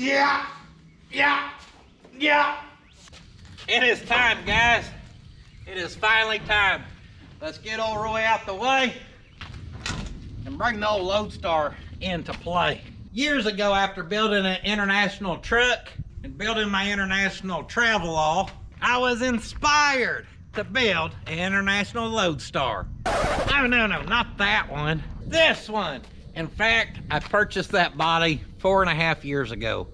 Yeah. It is time, guys. It is finally time. Let's get old Roy out the way and bring the old Loadstar into play. Years ago, after building an international truck and building my international Travelall, I was inspired to build an international Loadstar. No, not that one. This one. In fact, I purchased that body 4.5 years ago.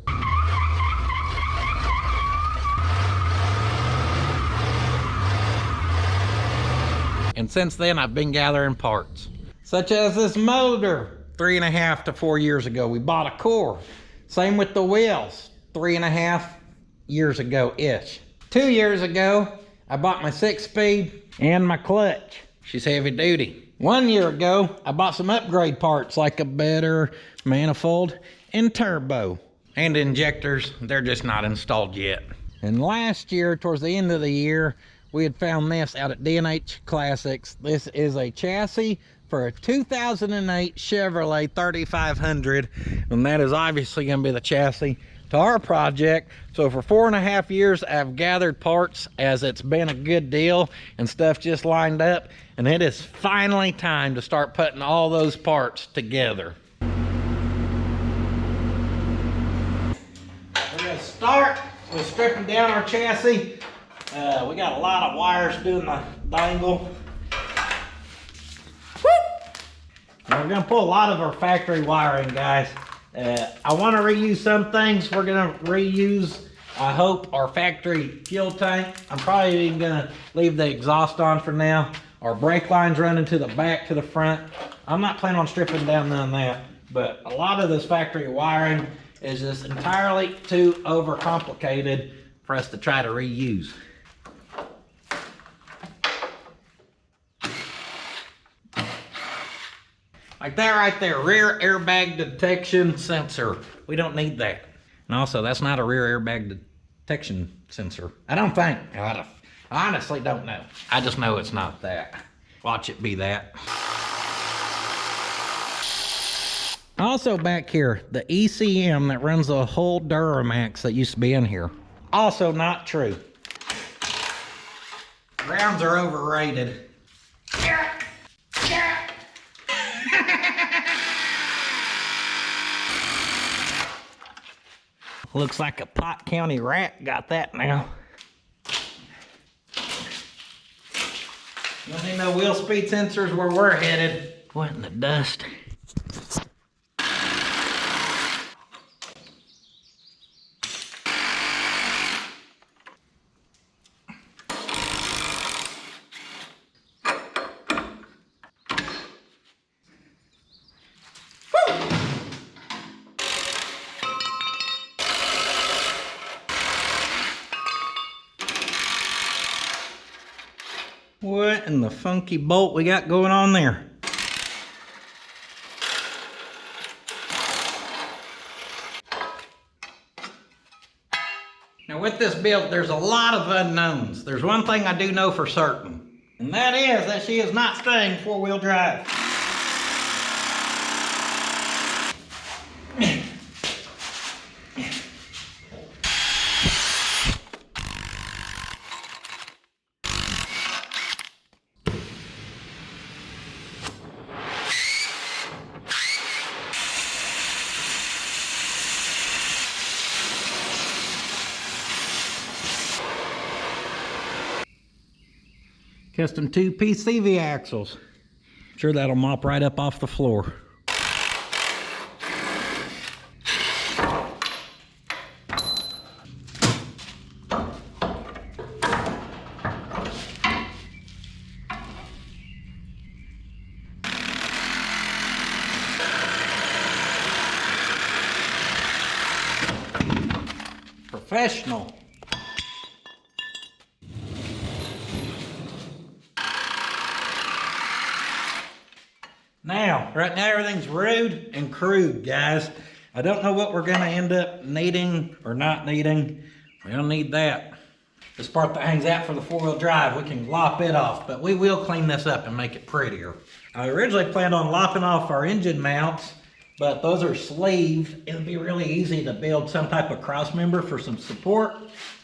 And since then, I've been gathering parts, such as this motor. 3.5 to 4 years ago, we bought a core. Same with the wheels, 3.5 years ago-ish. 2 years ago, I bought my 6-speed and my clutch. She's heavy duty. 1 year ago, I bought some upgrade parts like a better manifold and turbo. And injectors, they're just not installed yet. And last year, towards the end of the year, we had found this out at D&H Classics. This is a chassis for a 2008 Chevrolet 3500, and that is obviously going to be the chassis to our project. So for 4.5 years, I've gathered parts as it's been a good deal and stuff just lined up, and it is finally time to start putting all those parts together. We're going to start with stripping down our chassis. We got a lot of wires doing the dangle. And we're going to pull a lot of our factory wiring, guys. I want to reuse some things. We're going to reuse, I hope, our factory fuel tank. I'm probably even going to leave the exhaust on for now. Our brake line's running to the back, to the front. I'm not planning on stripping down none of that, but a lot of this factory wiring is just entirely too overcomplicated for us to try to reuse. Like that right there, rear airbag detection sensor. We don't need that. And also, that's not a rear airbag detection sensor. I don't think. I honestly don't know. I just know it's not that. Watch it be that. Also back here, the ECM that runs the whole Duramax that used to be in here. Also not true. Rounds are overrated. Looks like a Pot County rat got that now. Don't need no wheel speed sensors where we're headed. What in the dust? What in the funky bolt we got going on there? Now with this build, there's a lot of unknowns. There's one thing I do know for certain, and that is that she is not staying 4-wheel drive. Custom 2-piece CV axles. I'm sure that'll mop right up off the floor. Professional. Now, right now everything's rude and crude, guys. I don't know what we're gonna end up needing or not needing. We don't need that. This part that hangs out for the 4-wheel drive, we can lop it off, but we will clean this up and make it prettier. I originally planned on lopping off our engine mounts but those are sleeved. It'll be really easy to build some type of cross member for some support,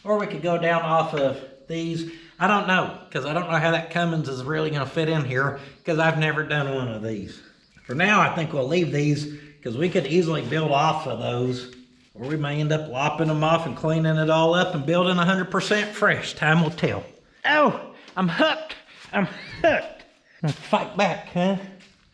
or we could go down off of these. I don't know, because I don't know how that Cummins is really going to fit in here, because I've never done one of these. For now, I think we'll leave these, because we could easily build off of those, or we may end up lopping them off and cleaning it all up and building 100% fresh. Time will tell. Oh, I'm hooked. I'm hooked. Fight back, huh?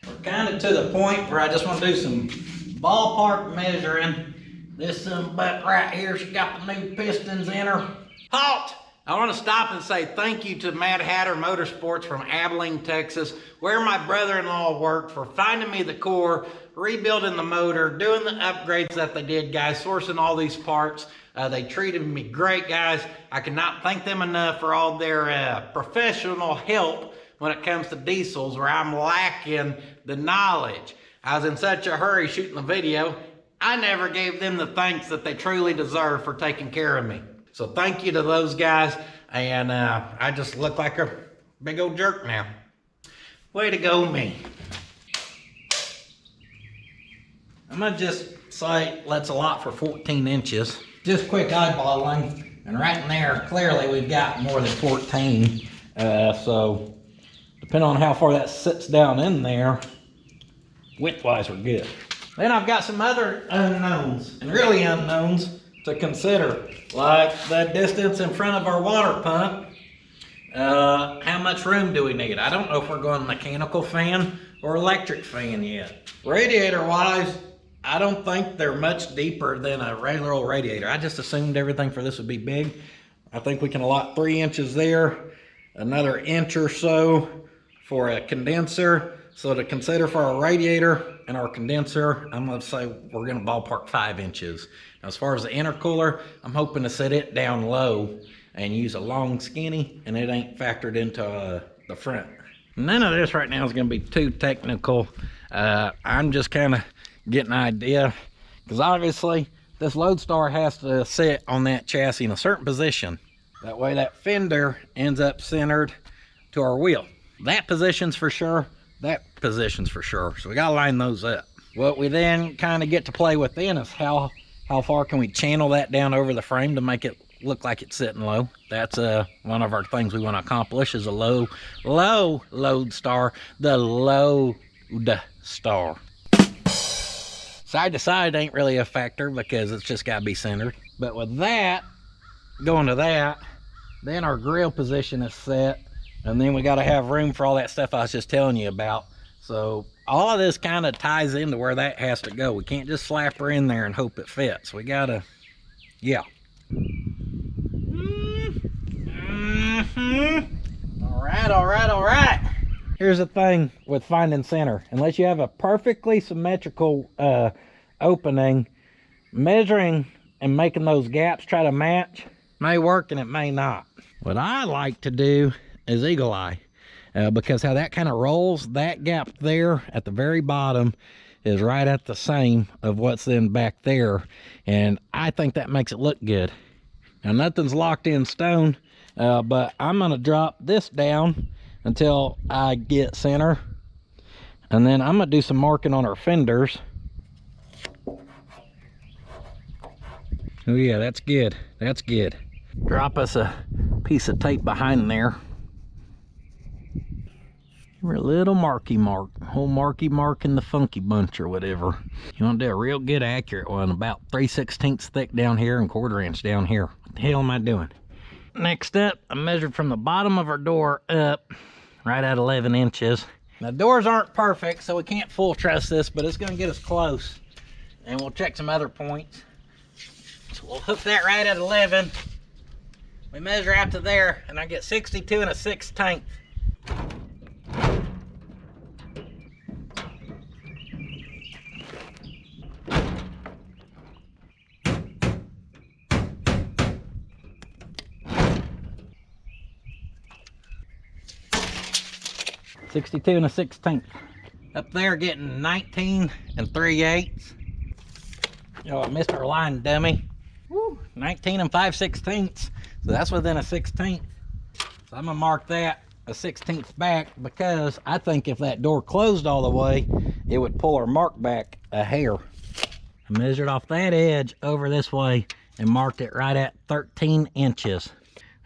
We're kind of to the point where I just want to do some ballpark measuring. This butt right here, she got the new pistons in her. Halt! I want to stop and say thank you to Mad Hatter Motorsports from Abilene, Texas, where my brother-in-law worked, for finding me the core, rebuilding the motor, doing the upgrades that they did, guys, sourcing all these parts. They treated me great, guys. I cannot thank them enough for all their professional help when it comes to diesels, where I'm lacking the knowledge. I was in such a hurry shooting the video, I never gave them the thanks that they truly deserve for taking care of me. So thank you to those guys, and I just look like a big old jerk now. Way to go, me. I'm gonna just say that's a lot for 14 inches. Just quick eyeballing, and right in there, clearly we've got more than 14. So depending on how far that sits down in there, width-wise, we're good. Then I've got some other unknowns, and really unknowns, to consider, like the distance in front of our water pump. How much room do we need? I don't know if we're going mechanical fan or electric fan yet. Radiator wise, I don't think they're much deeper than a regular old radiator. I just assumed everything for this would be big. I think we can allot 3 inches there, another inch or so for a condenser. So to consider for our radiator and our condenser, I'm gonna say we're gonna ballpark 5 inches. Now, as far as the intercooler, I'm hoping to set it down low and use a long skinny, and it ain't factored into the front. None of this right now is gonna be too technical. I'm just kind of getting an idea, because obviously this Loadstar has to sit on that chassis in a certain position. That way that fender ends up centered to our wheel. That position's for sure. That position's for sure. So we gotta line those up. What we then kind of get to play with then is how far can we channel that down over the frame to make it look like it's sitting low. That's one of our things we want to accomplish, is a low Loadstar, the Loadstar. Side to side ain't really a factor because it's just gotta be centered. But with that, going to that, then our grill position is set. And then we got to have room for all that stuff I was just telling you about. So all of this kind of ties into where that has to go. We can't just slap her in there and hope it fits. We got to, yeah. All right. Here's the thing with finding center. Unless you have a perfectly symmetrical opening, measuring and making those gaps try to match may work and it may not. What I like to do is eagle eye, because how that kind of rolls, that gap there at the very bottom is right at the same of what's then back there, and I think that makes it look good. Now nothing's locked in stone, but I'm gonna drop this down until I get center, and then I'm gonna do some marking on our fenders. Oh yeah, that's good. Drop us a piece of tape behind there. A little marky mark, whole marky mark in the funky bunch or whatever. You want to do a real good accurate one, about 3/16 thick down here and 1/4 inch down here. What the hell am I doing? Next up, I measured from the bottom of our door up, right at 11 inches. The doors aren't perfect, so we can't full trust this, but it's gonna get us close. And we'll check some other points. So we'll hook that right at 11. We measure out to there, and I get 62 1/16. .62 1/16. Up there getting 19 3/8. Oh, I missed our line, dummy. Woo, 19 5/16. So that's within a 16th. So I'm gonna mark that 1/16 back because I think if that door closed all the way, it would pull our mark back a hair. I measured off that edge over this way and marked it right at 13 inches.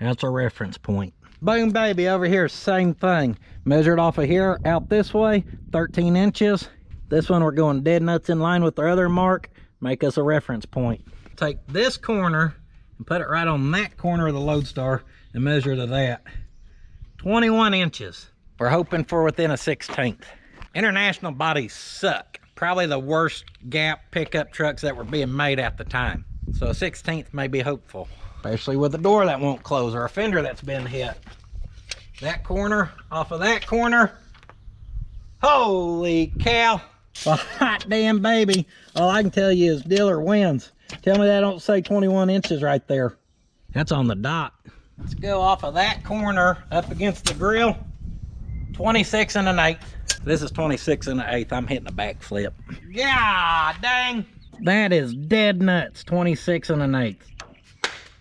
That's our reference point. Boom, baby, over here, same thing. Measured off of here out this way, 13 inches. This one we're going dead nuts in line with our other mark, make us a reference point. Take this corner and put it right on that corner of the Loadstar and measure to that. 21 inches. We're hoping for within 1/16. International bodies suck. Probably the worst gap pickup trucks that were being made at the time. So 1/16 may be hopeful, especially with a door that won't close or a fender that's been hit. That corner off of that corner. Holy cow. Well, hot damn baby. All I can tell you is dealer wins. Tell me that don't say 21 inches right there. That's on the dot. Let's go off of that corner up against the grill. 26 1/8. This is 26 1/8. I'm hitting a backflip. Yeah, dang. That is dead nuts. 26 1/8.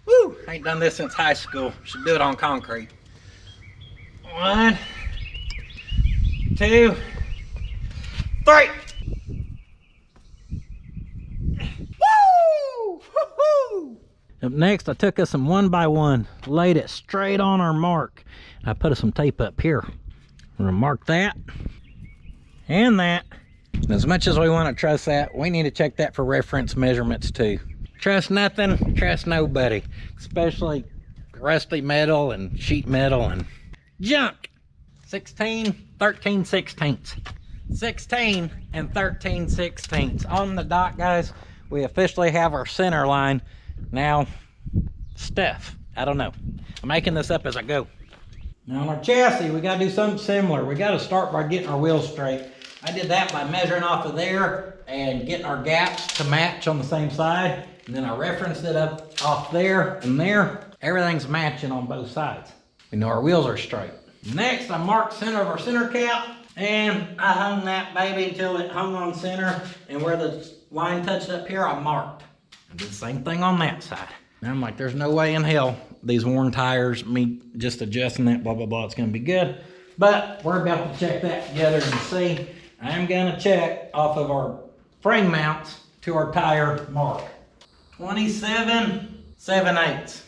Woo! Ain't done this since high school. Should do it on concrete. 1, 2, 3. Woo! Woo-hoo! Up next, I took us some 1x1, laid it straight on our mark. I put us some tape up here. We're gonna mark that and that. And as much as we want to trust that, we need to check that for reference measurements too. Trust nothing, trust nobody, especially rusty metal and sheet metal and junk. 16, 13 16ths. 16 and 13 16ths. On the dot, guys, we officially have our center line. Now, stuff. I don't know. I'm making this up as I go. Now on our chassis, we gotta do something similar. We gotta start by getting our wheels straight. I did that by measuring off of there and getting our gaps to match on the same side. And then I referenced it up off there and there. Everything's matching on both sides. We know our wheels are straight. Next, I marked center of our center cap and I hung that baby until it hung on center, and where the line touched up here, I marked. I did the same thing on that side. And I'm like, there's no way in hell these worn tires, me just adjusting that, blah, blah, blah, it's gonna be good. But we're about to check that together and see. I'm gonna check off of our frame mounts to our tire mark. 27 7/8.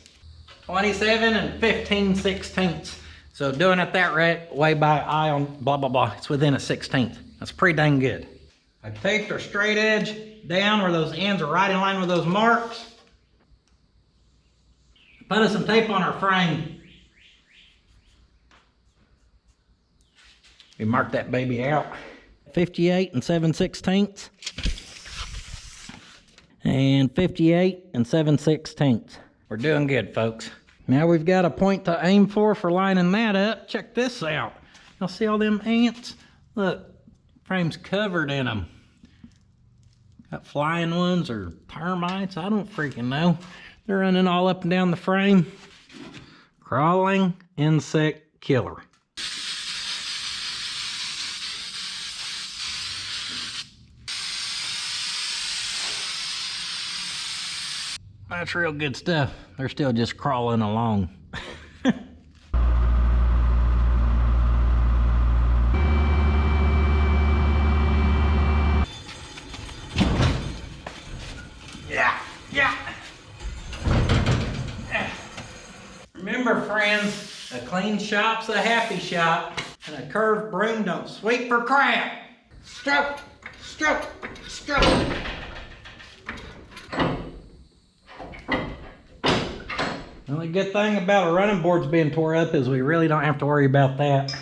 27 and 15 16ths. So doing it that right way by eye on blah, blah, blah, it's within 1/16. That's pretty dang good. I taped our straight edge down where those ends are right in line with those marks. Put us some tape on our frame. We marked that baby out. 58 and 7/16 and 58 and 7/16. We're doing good, folks. Now we've got a point to aim for lining that up. Check this out. Y'all see all them ants? Look, frame's covered in them. Got flying ones or termites, I don't freaking know. They're running all up and down the frame. Crawling insect killer. That's real good stuff. They're still just crawling along. Yeah. Remember, friends, a clean shop's a happy shop, and a curved broom don't sweep for crap. Stroke, stroke, stroke. The only good thing about our running boards being tore up is we really don't have to worry about that.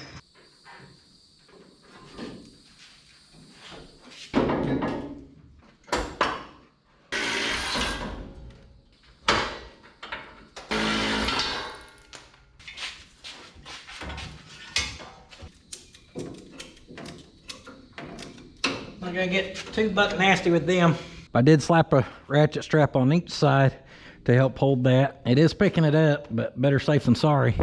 I'm gonna get too buck nasty with them. I did slap a ratchet strap on each side to help hold that. It is picking it up, but better safe than sorry.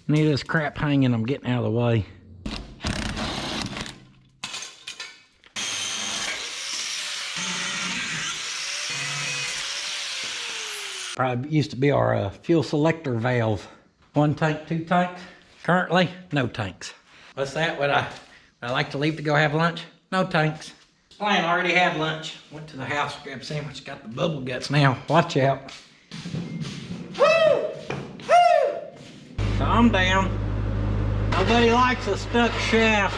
Need this crap hanging, I'm getting out of the way. Probably used to be our fuel selector valve. 1 tank, 2 tanks. Currently, no tanks. What's that? Would I like to leave to go have lunch? No tanks. Plan already had lunch. Went to the house, grabbed a sandwich, got the bubble guts now. Watch out. Woo! Woo! Calm down. Nobody likes a stuck shaft.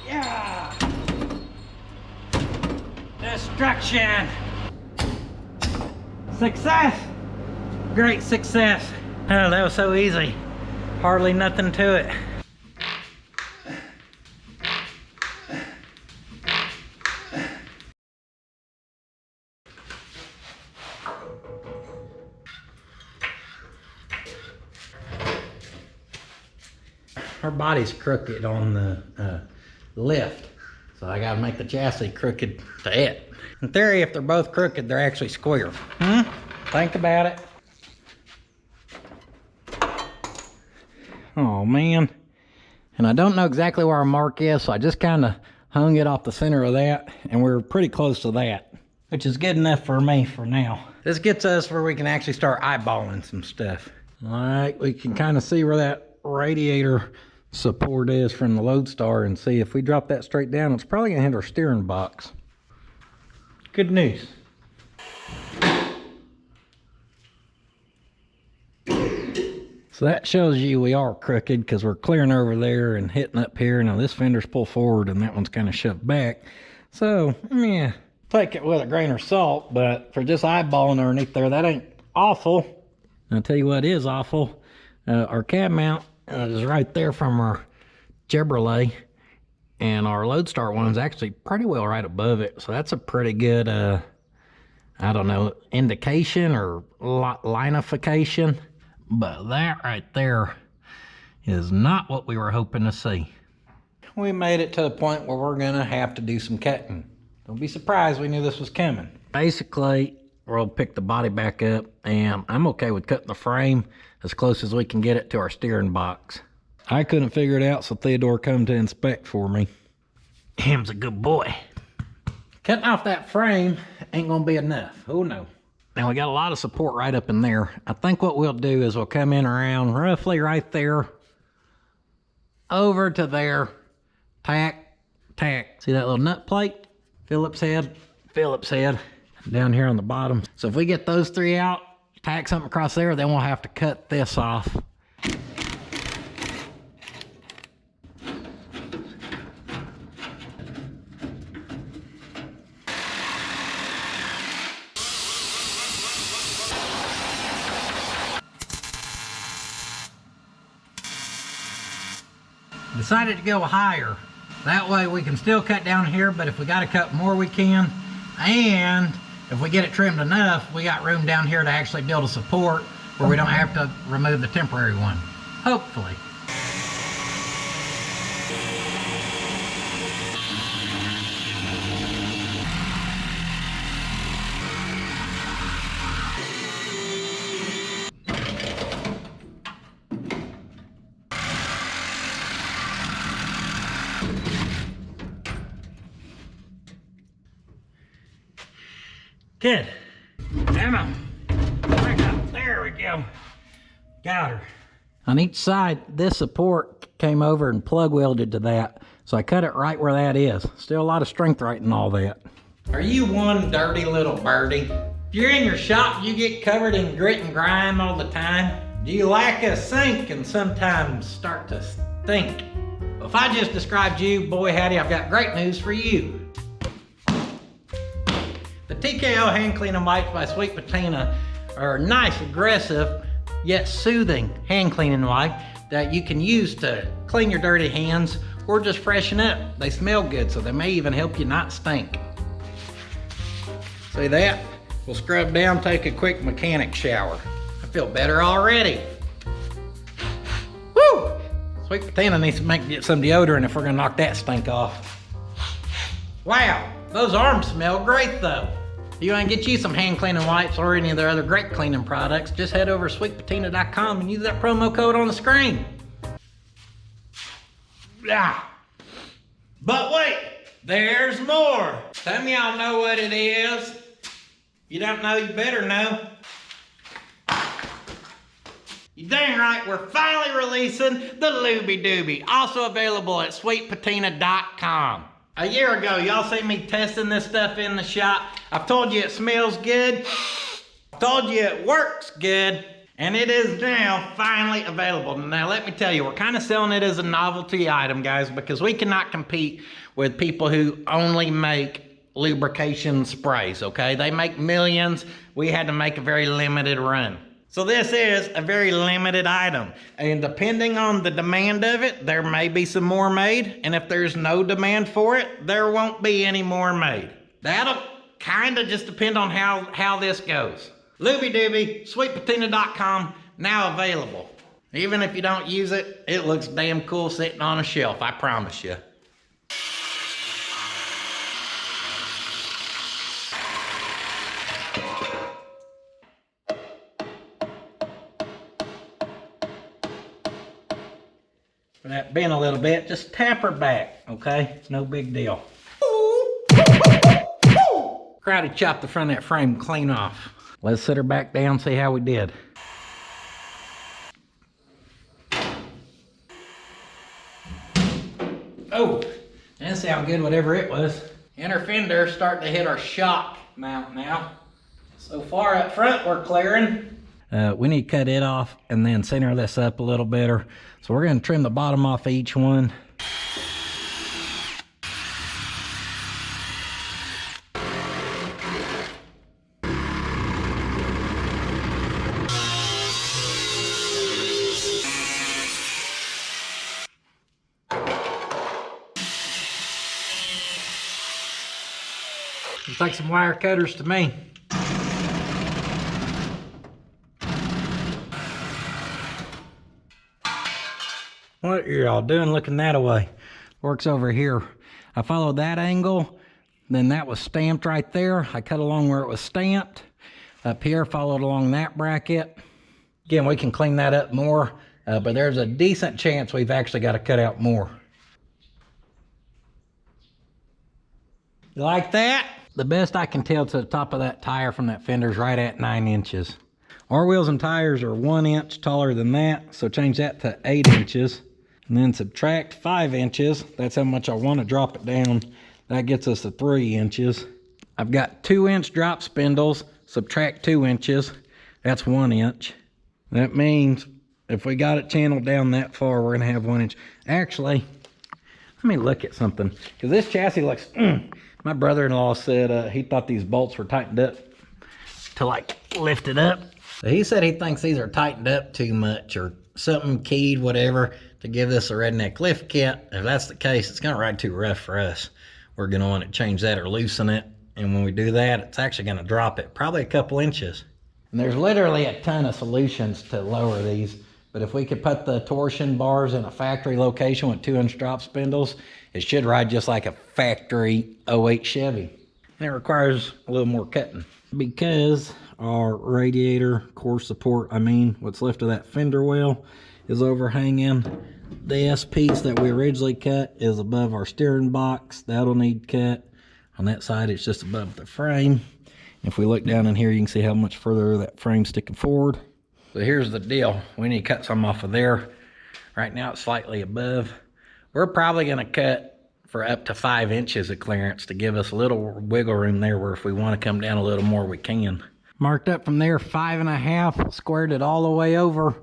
Yeah! Destruction! Success! Great success. Oh, that was so easy. Hardly nothing to it. Her body's crooked on the lift, so I gotta make the chassis crooked to it. In theory, if they're both crooked, they're actually square. Think about it. Oh man. And I don't know exactly where our mark is, so I just kind of hung it off the center of that, and we're pretty close to that, which is good enough for me for now. This gets us where we can actually start eyeballing some stuff. All right, we can kind of see where that radiator support is from the Loadstar, and see if we drop that straight down, it's probably gonna hit our steering box. Good news. So that shows you we are crooked because we're clearing over there and hitting up here. Now this fender's pulled forward and that one's kind of shoved back. So, yeah, take it with a grain of salt, but for just eyeballing underneath there, that ain't awful. I'll tell you what is awful. Our cab mount is right there from our Chevrolet, and our Loadstar one's actually pretty well right above it. So that's a pretty good, I don't know, indication or linification. But that right there is not what we were hoping to see. We made it to the point where we're gonna have to do some cutting. Don't be surprised, we knew this was coming. Basically, we'll pick the body back up, and I'm okay with cutting the frame as close as we can get it to our steering box. I couldn't figure it out, so Theodore come to inspect for me. Him's a good boy. Cutting off that frame ain't gonna be enough. Oh no. Now we got a lot of support right up in there. I think what we'll do is we'll come in around roughly right there, over to there, tack, tack. See that little nut plate? Phillips head, down here on the bottom. So if we get those 3 out, tack something across there, then we'll have to cut this off. Decided to go higher. That way we can still cut down here, but if we got to cut more, we can. And if we get it trimmed enough, we got room down here to actually build a support where we don't have to remove the temporary one. Hopefully. Good. Emma, back up. There we go. Got her. On each side, this support came over and plug welded to that. So I cut it right where that is. Still a lot of strength right in all that. Are you one dirty little birdie? If you're in your shop, you get covered in grit and grime all the time. Do you lack a sink and sometimes start to stink? Well, if I just described you, boy howdy, I've got great news for you. The TKO hand cleaning wipes by Sweet Patina are nice, aggressive, yet soothing hand cleaning wipe that you can use to clean your dirty hands or just freshen up. They smell good, so they may even help you not stink. See that? We'll scrub down, take a quick mechanic shower. I feel better already. Woo! Sweet Patina needs to get some deodorant if we're gonna knock that stink off. Wow, those arms smell great though. If you want to get you some hand cleaning wipes or any of their other great cleaning products, just head over to sweetpatina.com and use that promo code on the screen. Yeah. But wait, there's more. Some of y'all know what it is. If you don't know, you better know. You dang right, we're finally releasing the Looby Dooby, also available at sweetpatina.com. A year ago, y'all seen me testing this stuff in the shop. I've told you it smells good, told you it works good, and it is now finally available. Now let me tell you, we're kind of selling it as a novelty item, guys, because we cannot compete with people who only make lubrication sprays, okay? They make millions. We had to make a very limited run. So this is a very limited item, and depending on the demand of it, there may be some more made, and if there's no demand for it, there won't be any more made. That'll kind of just depend on how this goes. Looby Dooby, sweetpatina.com, now available. Even if you don't use it, it looks damn cool sitting on a shelf, I promise you. For that bent a little bit, just tap her back, okay? No big deal. Karate chop the front of that frame clean off. Let's sit her back down, see how we did. Oh, that sounded good, whatever it was. Inner fender starting to hit our shock mount now. So far up front, we're clearing. We need to cut it off and then center this up a little better. So we're going to trim the bottom off each one. Looks like some wire cutters to me. What are y'all doing looking that way? Works over here. I followed that angle, then that was stamped right there. I cut along where it was stamped. Up here, followed along that bracket. Again, we can clean that up more, but there's a decent chance we've actually got to cut out more. You like that? The best I can tell to the top of that tire from that fender is right at 9 inches. Our wheels and tires are 1 inch taller than that, so change that to 8 inches. And then subtract 5 inches. That's how much I want to drop it down. That gets us to 3 inches. I've got 2-inch drop spindles. Subtract 2 inches. That's 1 inch. That means if we got it channeled down that far, we're going to have 1 inch. Actually, let me look at something. Because this chassis looks... My brother-in-law said he thought these bolts were tightened up to like lift it up. So he said he thinks these are tightened up too much or something keyed, whatever, to give this a redneck lift kit. If that's the case, it's gonna ride too rough for us. We're gonna want to change that or loosen it. And when we do that, it's actually gonna drop it probably a couple inches. And there's literally a ton of solutions to lower these. But if we could put the torsion bars in a factory location with 2-inch drop spindles, it should ride just like a factory 08 Chevy. And it requires a little more cutting. Because our radiator core support, what's left of that fender well, is overhanging. This piece that we originally cut is above our steering box. That'll need cut. On that side, it's just above the frame. If we look down in here, you can see how much further that frame's sticking forward. So here's the deal. We need to cut some off of there. Right now, it's slightly above. We're probably going to cut for up to 5 inches of clearance to give us a little wiggle room there where if we want to come down a little more, we can. Marked up from there 5.5, squared it all the way over.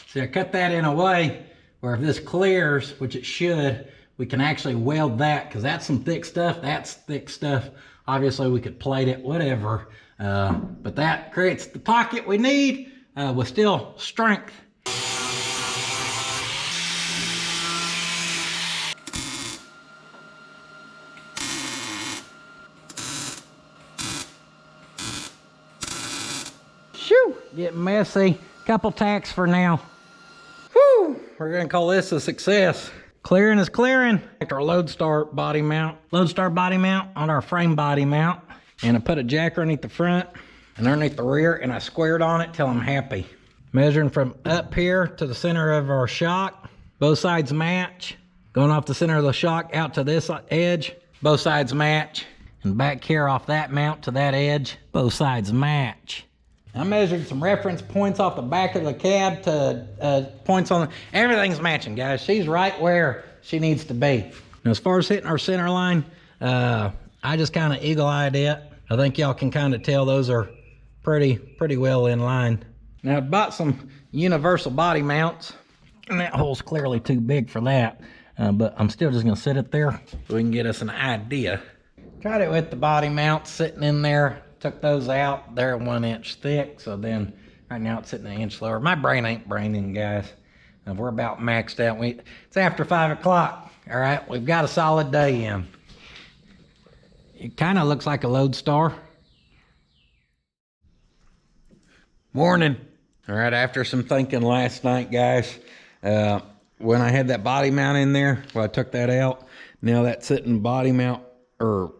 See, I cut that in a way where if this clears, which it should, we can actually weld that, because that's some thick stuff. That's thick stuff. Obviously, we could plate it, whatever. But that creates the pocket we need with still strength. Getting messy. Couple tacks for now. Whew, we're gonna call this a success. Clearing is clearing. Our Loadstar body mount. Loadstar body mount on our frame body mount. And I put a jack underneath the front and underneath the rear, and I squared on it till I'm happy. Measuring from up here to the center of our shock. Both sides match. Going off the center of the shock out to this edge. Both sides match. And back here off that mount to that edge. Both sides match. I measured some reference points off the back of the cab to points on everything's matching, guys. She's right where she needs to be. Now, as far as hitting our center line, I just kind of eagle-eyed it. I think y'all can kind of tell those are pretty well in line. Now, I bought some universal body mounts, and that hole's clearly too big for that, but I'm still just gonna sit it there so we can get us an idea. Tried it with the body mounts sitting in there, took those out. They're 1 inch thick, so then right now it's sitting 1 inch lower. My brain ain't braining, guys. We're about maxed out. It's after 5 o'clock, all right? We've got a solid day in. It kind of looks like a Loadstar. Morning. All right, after some thinking last night, guys, when I had that body mount in there, well, I took that out. Now that's sitting body mount, or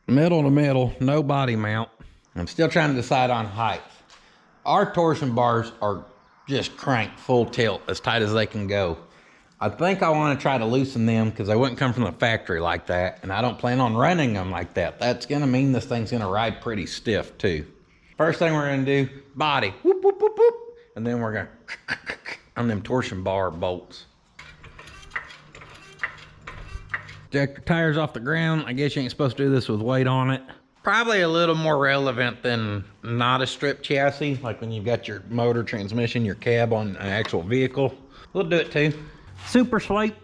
middle to middle, no body mount. I'm still trying to decide on height. Our torsion bars are just cranked full tilt, as tight as they can go. I think I want to try to loosen them because they wouldn't come from the factory like that, and I don't plan on running them like that. That's going to mean this thing's going to ride pretty stiff too. First thing we're going to do, body, whoop, whoop, whoop, whoop. And then we're gonna on them torsion bar bolts. Jack your tires off the ground. I guess you ain't supposed to do this with weight on it. Probably a little more relevant than not a strip chassis, like when you've got your motor, transmission, your cab on an actual vehicle. We'll do it too. Super swipe.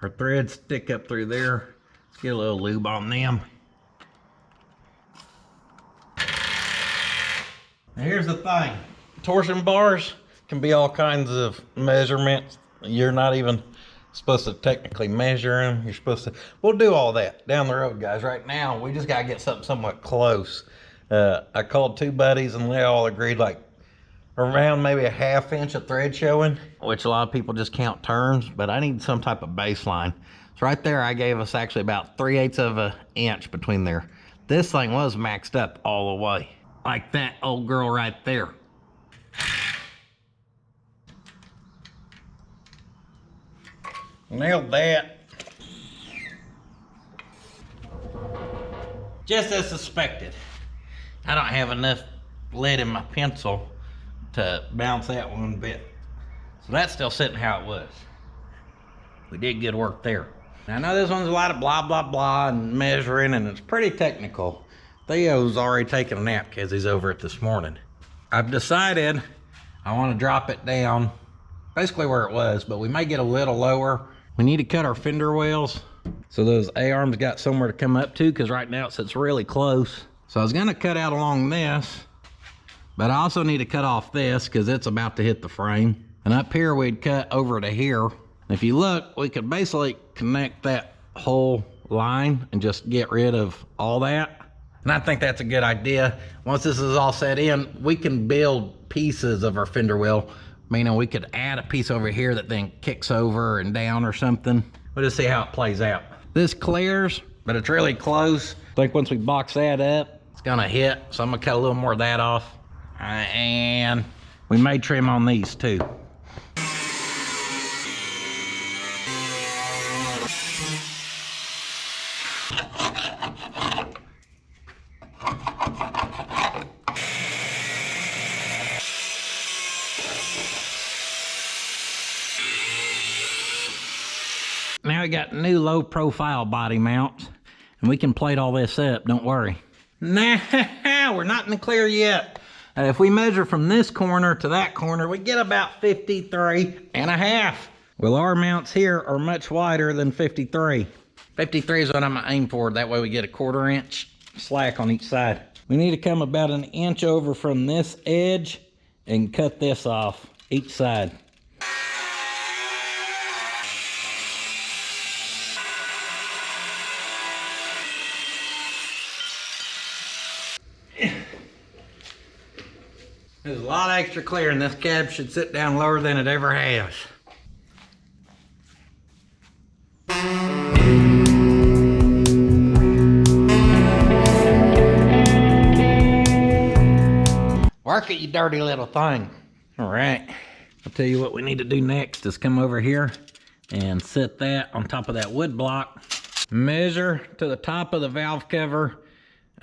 Our threads stick up through there. Let's get a little lube on them. Now here's the thing, torsion bars can be all kinds of measurements. You're not even supposed to technically measure them. You're supposed to, we'll do all that down the road, guys. Right now, we just gotta get something somewhat close. I called 2 buddies and they all agreed like around maybe a 1/2 inch of thread showing, which a lot of people just count turns, but I need some type of baseline. So right there, I gave us actually about 3/8 of an inch between there. This thing was maxed up all the way. Like that old girl right there. Nailed that. Just as suspected. I don't have enough lead in my pencil to bounce that one bit. So that's still sitting how it was. We did good work there. Now, I know this one's a lot of blah, blah, blah and measuring, and it's pretty technical. Theo's already taken a nap because he's over it this morning. I've decided I want to drop it down basically where it was, but we may get a little lower. We need to cut our fender wells so those A-arms got somewhere to come up to, because right now it sits really close. So I was gonna cut out along this, but I also need to cut off this because it's about to hit the frame. And up here we'd cut over to here. If you look, we could basically connect that whole line and just get rid of all that. And I think that's a good idea. Once this is all set in, we can build pieces of our fender well, meaning we could add a piece over here that then kicks over and down or something. We'll just see how it plays out. This clears, but it's really close. I think once we box that up, it's gonna hit. So I'm gonna cut a little more of that off. And we may trim on these too. Now we got new low profile body mounts, and we can plate all this up, don't worry. Nah, we're not in the clear yet. If we measure from this corner to that corner, we get about 53.5. Well, our mounts here are much wider than 53. 53 is what I'm gonna aim for. That way we get a 1/4 inch slack on each side. We need to come about 1 inch over from this edge and cut this off each side. There's a lot of extra clear, and this cab should sit down lower than it ever has. Work it, you dirty little thing. All right, I'll tell you what we need to do next is come over here and set that on top of that wood block. Measure to the top of the valve cover,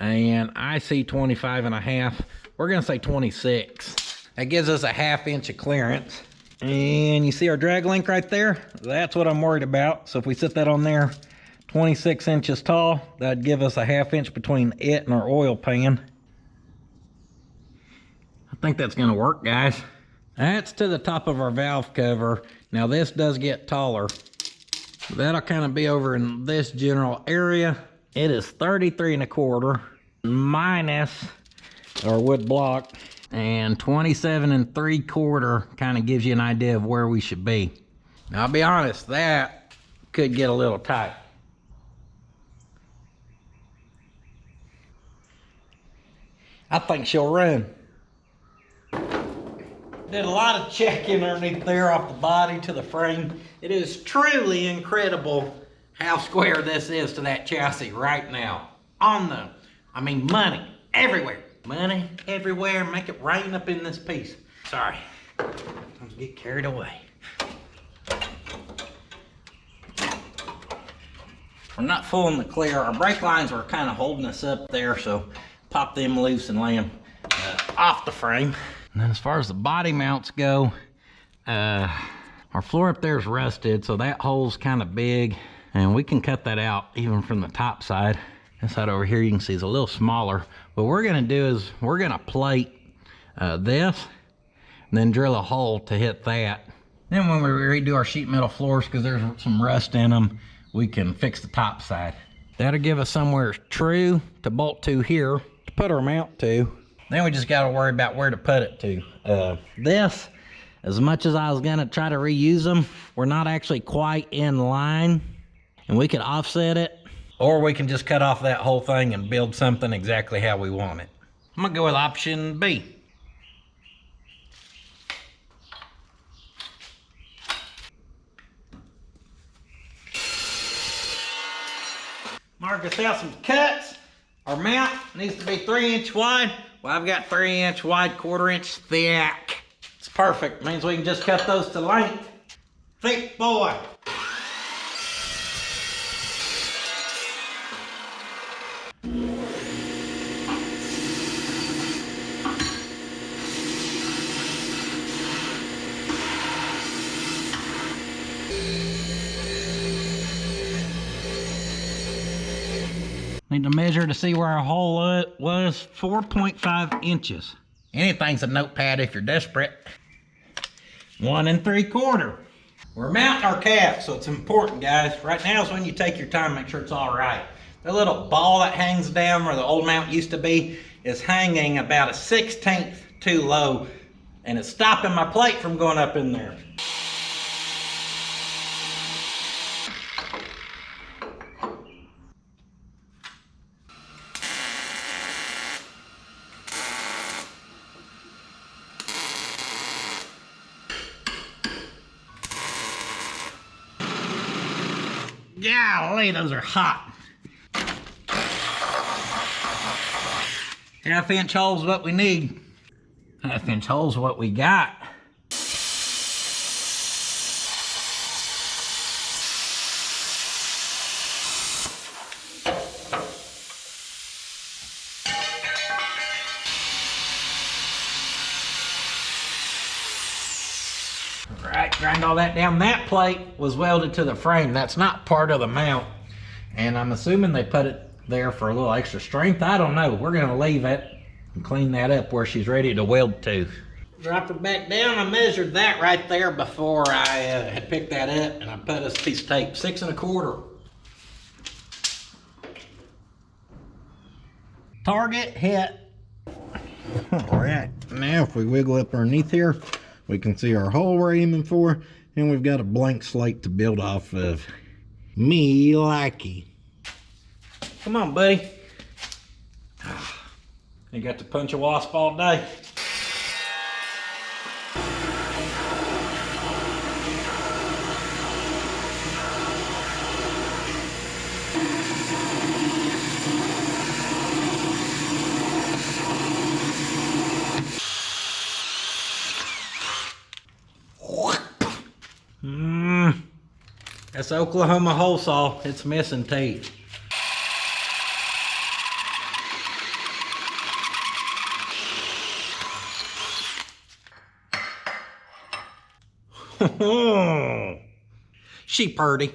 and I see 25.5. We're gonna say 26. That gives us a 1/2 inch of clearance. And you see our drag link right there? That's what I'm worried about. So if we set that on there, 26 inches tall, that'd give us a 1/2 inch between it and our oil pan. I think that's gonna work, guys. That's to the top of our valve cover. Now this does get taller. That'll kind of be over in this general area. It is 33.25 minus our wood block, and 27.75 kind of gives you an idea of where we should be. Now I'll be honest, that could get a little tight. I think she'll run. Did a lot of checking underneath there off the body to the frame. It is truly incredible how square this is to that chassis right now. Money everywhere. Money everywhere. Make it rain up in this piece. Sorry, don't get carried away. We're not fooling the clear. Our brake lines were kind of holding us up there, so pop them loose and lay them off the frame. And then as far as the body mounts go, our floor up there is rusted, so that hole's kind of big, and we can cut that out even from the top side. This side over here you can see is a little smaller. What we're gonna do is we're gonna plate this and then drill a hole to hit that. Then when we redo our sheet metal floors, because there's some rust in them, we can fix the top side. That'll give us somewhere true to bolt to here to put our mount to. Then we just gotta worry about where to put it to. This, as much as I was gonna try to reuse them, we're not actually quite in line, and we could offset it, or we can just cut off that whole thing and build something exactly how we want it. I'm gonna go with option B. Mark us out some cuts. Our mount needs to be 3-inch wide. Well, I've got 3-inch wide, 1/4 inch thick. It's perfect. Means we can just cut those to length. Thick boy. Need to measure to see where our hole was. 4.5 inches. Anything's a notepad if you're desperate. 1 3/4. We're mounting our cap, so it's important, guys. Right now is when you take your time, make sure it's all right. The little ball that hangs down where the old mount used to be is hanging about a 1/16 too low, and it's stopping my plate from going up in there. Golly, those are hot. 1/2 inch hole's what we need. 1/2 inch hole's what we got. Right, grind all that down. That plate was welded to the frame. That's not part of the mount. And I'm assuming they put it there for a little extra strength. I don't know. We're gonna leave it and clean that up where she's ready to weld to. Drop it back down. I measured that right there before I had picked that up, and I put this piece of tape, 6 1/4. Target hit. All right, now if we wiggle up underneath here, we can see our hole we're aiming for, and we've got a blank slate to build off of. Me likey. Come on, buddy. You got to punch a wasp all day. That's Oklahoma hole saw. It's missing teeth. She purty.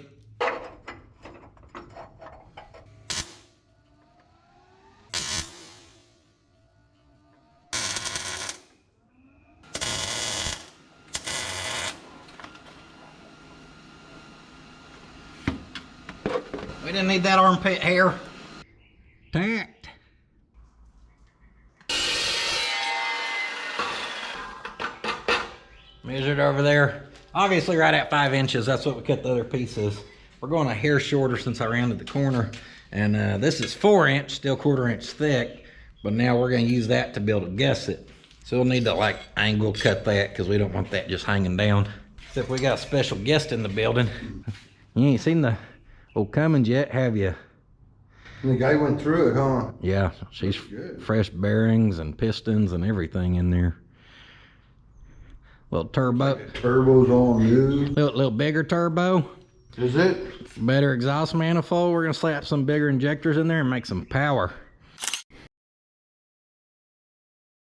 We didn't need that armpit hair. Tact. Measured over there. Obviously right at 5 inches, that's what we cut the other pieces. We're going a hair shorter since I rounded the corner. And this is 4 inch, still 1/4 inch thick. But now we're gonna use that to be able to guess it. So we'll need to like angle cut that because we don't want that just hanging down. Except we got a special guest in the building. You ain't seen the old Cummins yet, have you? The guy went through it, huh? Yeah, she's fresh bearings and pistons and everything in there. Little turbo. Like turbo's all new. Little bigger turbo. Is it? Better exhaust manifold. We're gonna slap some bigger injectors in there and make some power.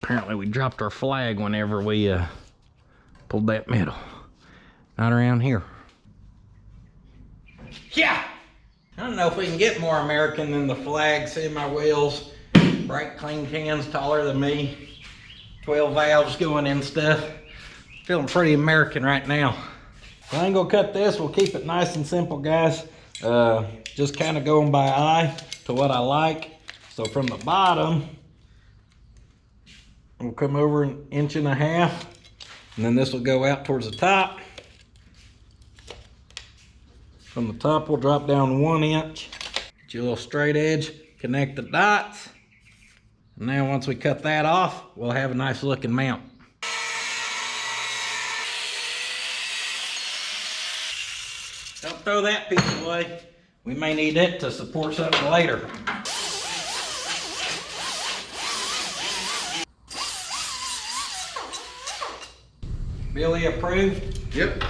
Apparently we dropped our flag whenever we pulled that metal. Not around here. Yeah! I don't know if we can get more American than the flag. See my wheels, bright clean cans taller than me, 12 valves going in stuff. Feeling pretty American right now. So I ain't gonna cut this. We'll keep it nice and simple, guys. Just kind of going by eye to what I like. So from the bottom, we'll come over 1.5 inches, and then this will go out towards the top. From the top, we'll drop down 1 inch. Get you a little straight edge, connect the dots. And now once we cut that off, we'll have a nice looking mount. Don't throw that piece away. We may need it to support something later. Billy approved? Yep.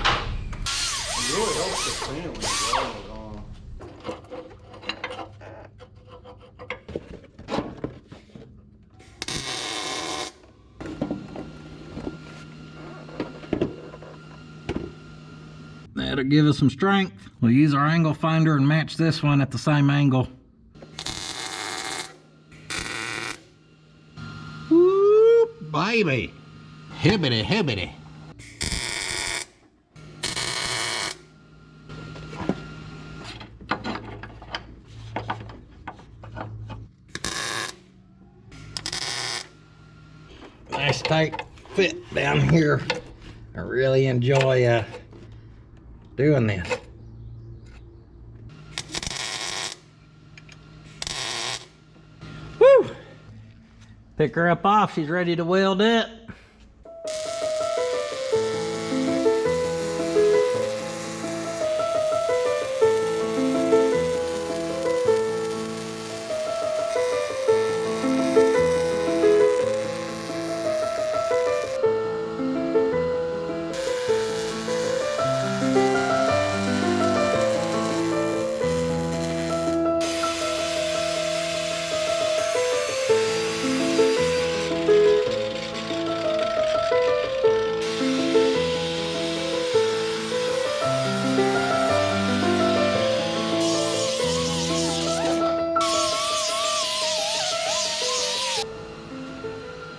It really helps the fan when you roll it on. That'll give us some strength. We'll use our angle finder and match this one at the same angle. Whoop, baby. Hibbity, hibbity. Nice tight fit down here. I really enjoy doing this. Woo! Pick her up off, she's ready to weld it.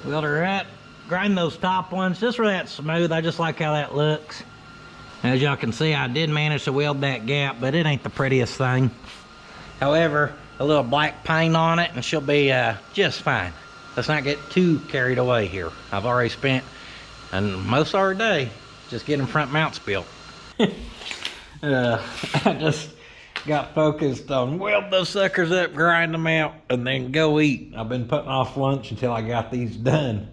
Weld her up, grind those top ones just for that smooth. I just like how that looks. As y'all can see, I did manage to weld that gap, but it ain't the prettiest thing. However, a little black paint on it and she'll be just fine. Let's not get too carried away here. I've already spent most of our day just getting front mounts built. I just got focused on weld those suckers up, grind them out, and then go eat. I've been putting off lunch until I got these done.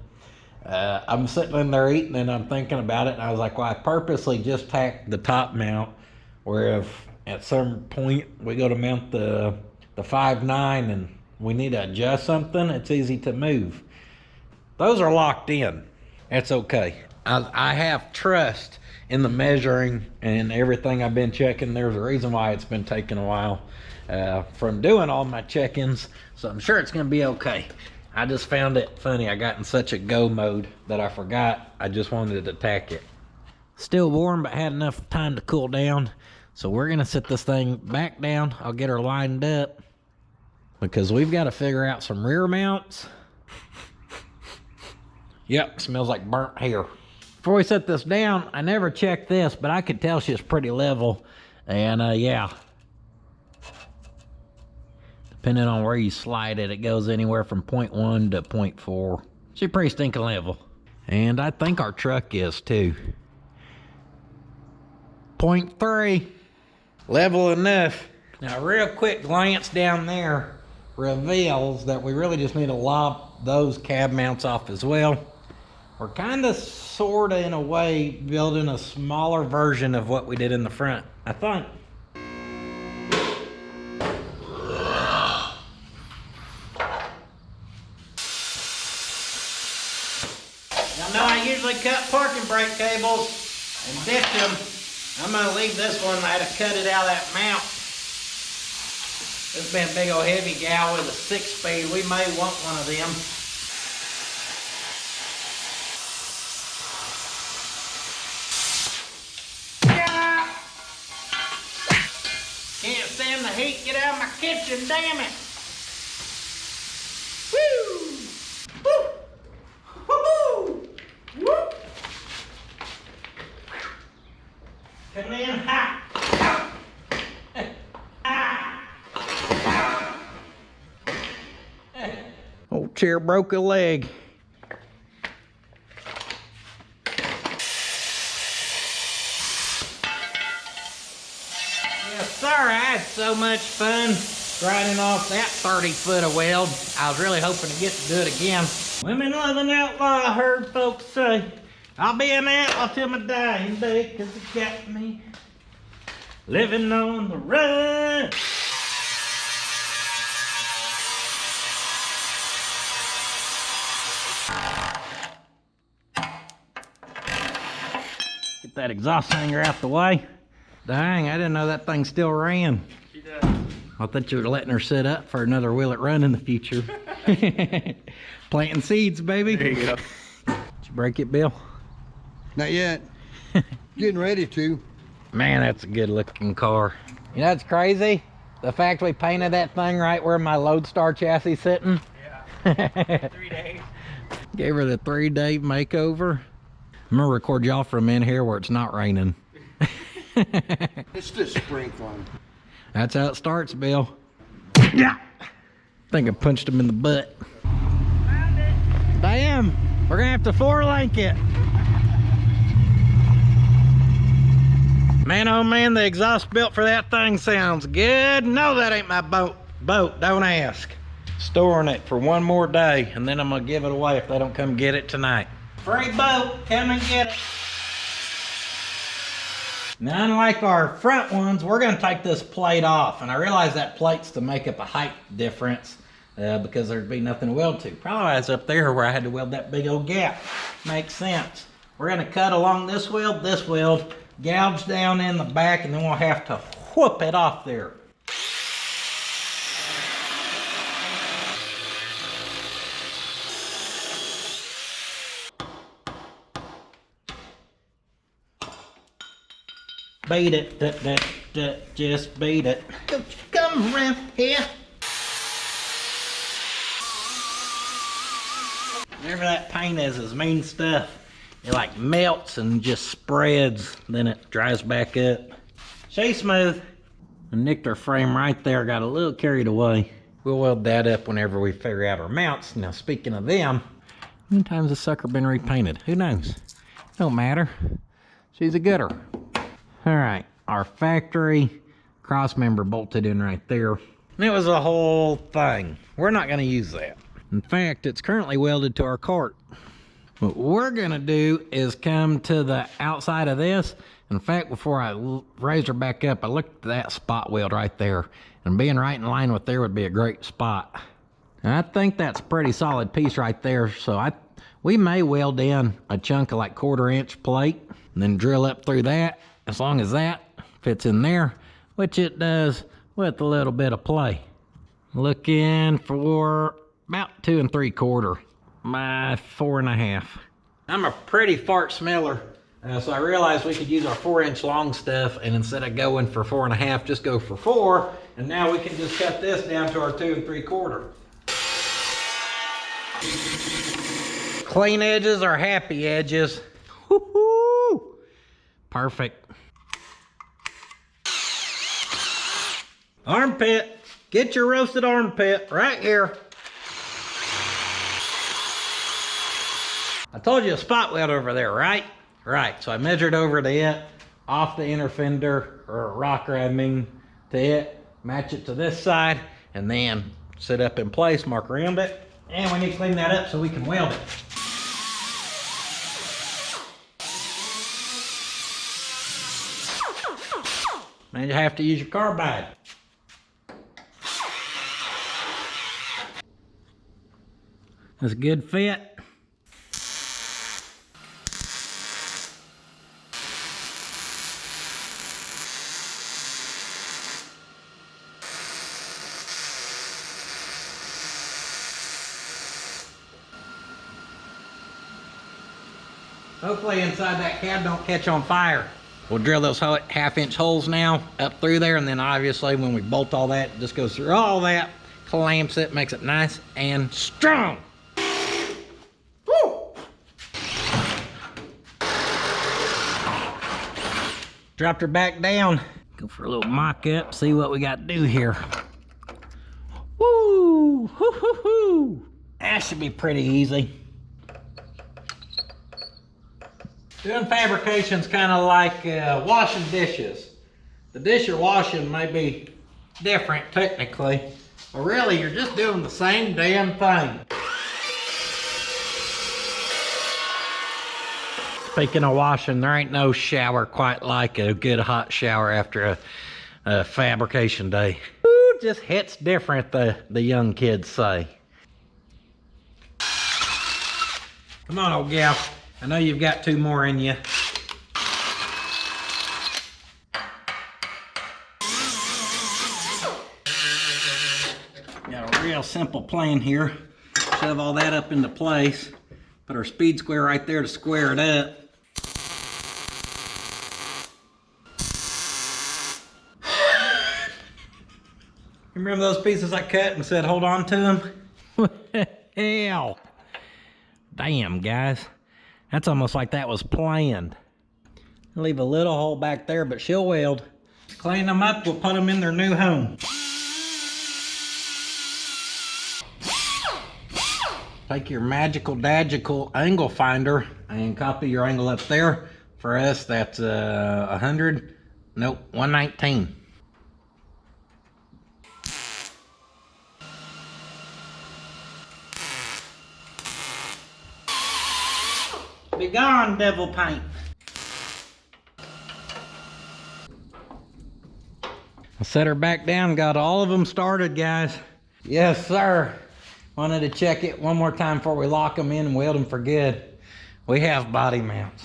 I'm sitting in there eating and I'm thinking about it, and I was like, well, I purposely just tacked the top mount, where if at some point we go to mount the 5.9 and we need to adjust something, it's easy to move. Those are locked in. That's okay. I have trust in the measuring and everything I've been checking. There's a reason why it's been taking a while from doing all my check-ins, so I'm sure it's gonna be okay. I just found it funny. I got in such a go mode that I forgot I just wanted to tack it. Still warm, but had enough time to cool down. So we're gonna set this thing back down. I'll get her lined up because we've got to figure out some rear mounts. Yep, smells like burnt hair. Before we set this down, I never checked this, but I could tell she's pretty level. And yeah, depending on where you slide it, it goes anywhere from 0.1 to 0.4. She's pretty stinking level. And I think our truck is too. 0.3, level enough. Now, a real quick glance down there reveals that we really just need to lop those cab mounts off as well. We're kind of, sort of, in a way, building a smaller version of what we did in the front, I think. Y'all know I usually cut parking brake cables and ditch them. I'm gonna leave this one. I had to cut it out of that mount. This been a big old heavy gal with a 6-speed. We may want one of them. Yeah. Can't stand the heat. Get out of my kitchen, damn it. Woo! Woo! Woo! Woo! Come in hot. Old chair broke a leg. Yes, sir. I had so much fun grinding off that 30-foot of weld. I was really hoping to get to do it again. Women love an outlaw, I heard folks say. I'll be an outlaw till my dying day, 'cause it got me living on the run. Get that exhaust hanger out the way. Dang, I didn't know that thing still ran. She does. I thought you were letting her sit up for another will it run in the future. Planting seeds, baby. There you go. Did you break it, Bill? Not yet. Getting ready to. Man, that's a good looking car. You know, it's crazy. The fact we painted that thing right where my Loadstar chassis sitting. Yeah. 3 days. Gave her the 3-day makeover. I'm gonna record y'all from in here where it's not raining. It's just sprinkling. That's how it starts, Bill. Yeah. I think I punched him in the butt. Found it. Damn, we're gonna have to 4-link it. Man, oh man, the exhaust built for that thing sounds good. No, that ain't my boat. Don't ask. Storing it for one more day, and then I'm gonna give it away if they don't come get it tonight. Free boat, come and get it. Now, unlike our front ones, we're gonna take this plate off, and I realize that plate's to make up a height difference because there'd be nothing to weld to. Probably why it's up there where I had to weld that big old gap. Makes sense. We're gonna cut along this weld, gouge down in the back, and then we'll have to whoop it off there. Beat it, just beat it. Don't you come around here. Whatever that paint is mean stuff. It like melts and just spreads, then it dries back up. She's smooth. I nicked our frame right there, got a little carried away. We'll weld that up whenever we figure out our mounts. Now, speaking of them, how many times has the sucker been repainted? Who knows? Don't matter. She's a gooder. All right, our factory cross member bolted in right there. And it was a whole thing. We're not gonna use that. In fact, it's currently welded to our cart. What we're gonna do is come to the outside of this. In fact, before I raised her back up, I looked at that spot weld right there. And being right in line with there would be a great spot. And I think that's a pretty solid piece right there. So We may weld in a chunk of like 1/4 inch plate and then drill up through that, as long as that fits in there, which it does with a little bit of play. Looking for about 2 3/4 by 4 1/2. I'm a pretty fart smeller, so I realized we could use our 4-inch long stuff, and instead of going for 4 1/2, just go for 4, and now we can just cut this down to our 2 3/4. Clean edges are happy edges. Woo-hoo! Perfect. Armpit. Get your roasted armpit right here. I told you a spot weld over there, right? Right, so I measured over to it, off the inner fender, or rocker I mean, to it, match it to this side, and then sit up in place, mark around it, and we need to clean that up so we can weld it. Then you have to use your carbide. That's a good fit. Hopefully inside that cab don't catch on fire. We'll drill those 1/2-inch holes now up through there, and then obviously when we bolt all that, it just goes through all that, clamps it, makes it nice and strong. Woo! Dropped her back down. Go for a little mock up, see what we got to do here. Woo! Hoo-hoo-hoo! That should be pretty easy. Doing fabrication's kind of like washing dishes. The dish you're washing may be different technically, but really you're just doing the same damn thing. Speaking of washing, there ain't no shower quite like a good hot shower after a fabrication day. Ooh, just hits different, the young kids say. Come on, old gal. I know you've got 2 more in you. Got a real simple plan here. Shove all that up into place. Put our speed square right there to square it up. Remember those pieces I cut and said hold on to them? Hell. Damn, guys. That's almost like that was planned. Leave a little hole back there, but she'll weld. Clean them up, we'll put them in their new home. Take your magical angle finder and copy your angle up there. For us, that's 100, nope, 119. Be gone, devil paint. I set her back down, got all of them started, guys. Yes, sir. Wanted to check it one more time before we lock them in and weld them for good. We have body mounts.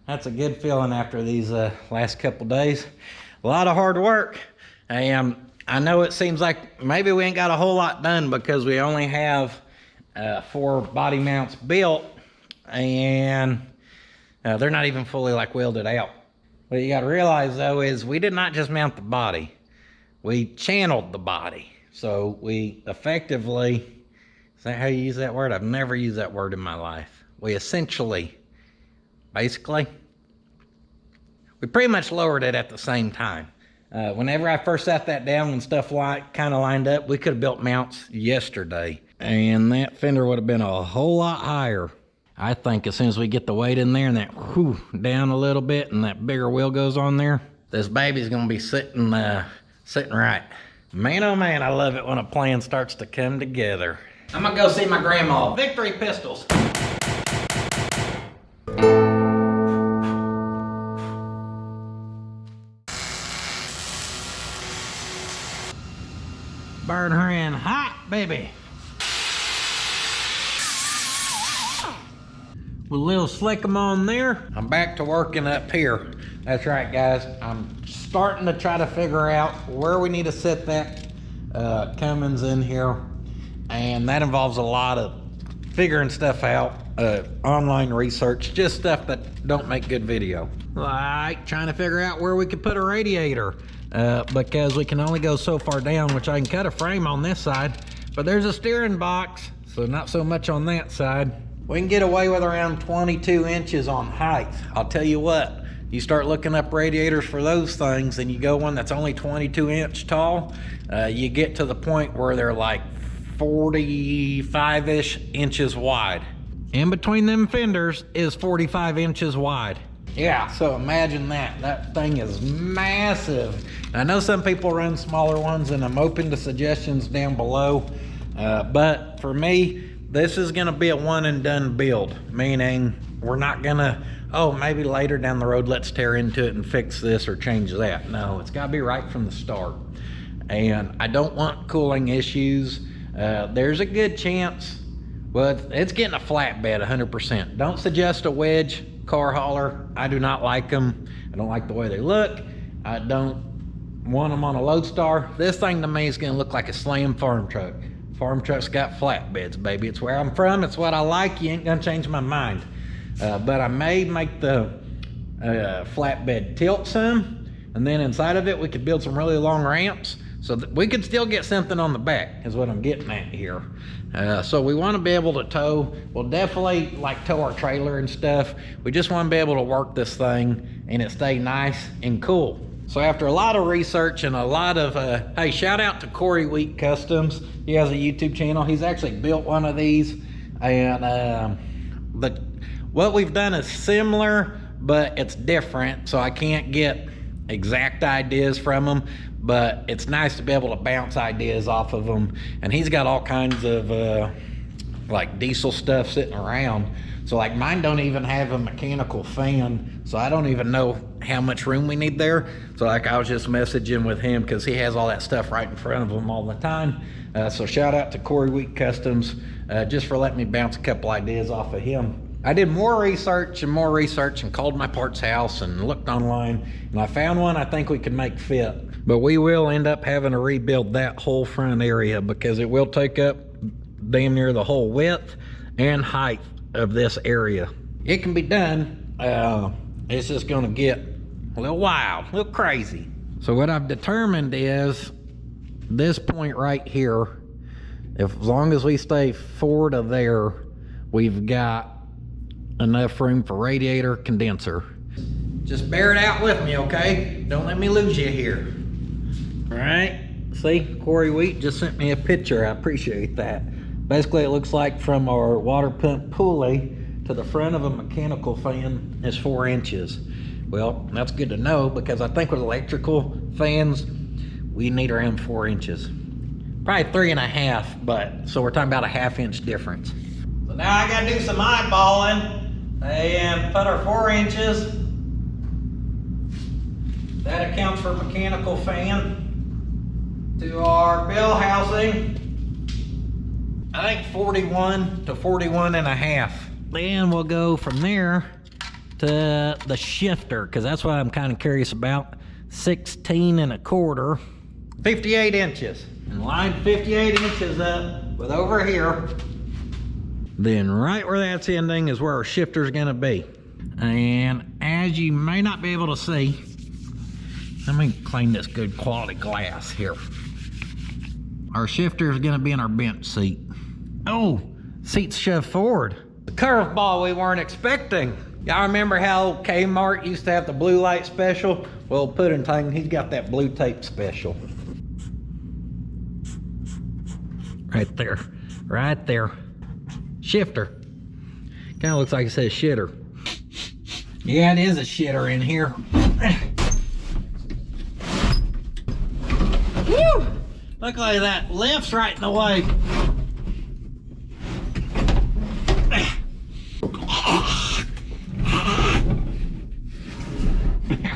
That's a good feeling after these last couple days. A lot of hard work. I know it seems like maybe we ain't got a whole lot done because we only have 4 body mounts built, and they're not even fully like welded out. What you got to realize though is we did not just mount the body, we channeled the body. So we effectively, is that how you use that word? I've never used that word in my life. We essentially, basically, we pretty much lowered it at the same time. Whenever I first set that down and stuff kind of lined up, we could have built mounts yesterday, and that fender would have been a whole lot higher. I think as soon as we get the weight in there and that down a little bit and that bigger wheel goes on there, this baby's gonna be sitting right. Man, oh man, I love it when a plan starts to come together. I'm gonna go see my grandma. Victory pistols. Burn her in hot, baby. with a little slick 'em on there. I'm back to working up here. That's right, guys. I'm starting to try to figure out where we need to set that Cummins in here. And that involves a lot of figuring stuff out, online research, just stuff that don't make good video. Like trying to figure out where we could put a radiator, because we can only go so far down, which I can cut a frame on this side, but there's a steering box, so not so much on that side. We can get away with around 22 inches on height. I'll tell you what, you start looking up radiators for those things and you go one that's only 22-inch tall, you get to the point where they're like 45-ish inches wide. In between them fenders is 45 inches wide. Yeah, so imagine that. That thing is massive. I know some people run smaller ones, and I'm open to suggestions down below. But for me, this is gonna be a one and done build, meaning we're not gonna, oh, maybe later down the road, let's tear into it and fix this or change that. No, it's gotta be right from the start. And I don't want cooling issues. There's a good chance, but it's getting a flatbed 100%. Don't suggest a wedge car hauler. I do not like them. I don't like the way they look. I don't want them on a Loadstar. This thing to me is gonna look like a slam farm truck. Farm trucks got flatbeds, baby. It's where I'm from. It's what I like. You ain't gonna change my mind. But I may make the flatbed tilt some, and then inside of it we could build some really long ramps so that we could still get something on the back, is what I'm getting at here. So we want to be able to tow. We'll definitely like tow our trailer and stuff. We just want to be able to work this thing and it stay nice and cool. So after a lot of research and a lot of, hey, shout out to Corey Wheat Customs. He has a YouTube channel. He's actually built one of these. And what we've done is similar, but it's different. So I can't get exact ideas from him, but it's nice to be able to bounce ideas off of him. And he's got all kinds of like diesel stuff sitting around. So like mine don't even have a mechanical fan, so I don't even know how much room we need there. So like I was just messaging with him because he has all that stuff right in front of him all the time. So shout out to Corey Wheat Customs just for letting me bounce a couple ideas off of him. I did more research and called my parts house and looked online, and I found one I think we could make fit. But we will end up having to rebuild that whole front area because it will take up damn near the whole width and height of this area. It can be done. It's just gonna get a little wild, a little crazy. So what I've determined is this point right here, as long as we stay forward of there, we've got enough room for radiator, condenser. Just bear it out with me, okay? Don't let me lose you here. All right, see, Corey Wheat just sent me a picture. I appreciate that. Basically, it looks like from our water pump pulley to the front of a mechanical fan is 4 inches. Well, that's good to know because I think with electrical fans, we need around 4 inches. Probably 3.5, but so we're talking about a 1/2 inch difference. So now I gotta do some eyeballing and put our 4 inches. That accounts for mechanical fan to our bell housing. I think 41 to 41.5. Then we'll go from there to the shifter, because that's what I'm kind of curious about. 16.25, 58 inches. And line 58 inches up with over here. Then right where that's ending is where our shifter's gonna be. And as you may not be able to see, let me clean this good quality glass here. Our shifter is gonna be in our bench seat. Oh, seat's shoved forward. The curveball we weren't expecting. Y'all remember how Kmart used to have the blue light special? Well, Pudding, he's got that blue tape special. Right there, right there. Shifter. Kind of looks like it says shitter. Yeah, it is a shitter in here. Woo! Look like that lifts right in the way.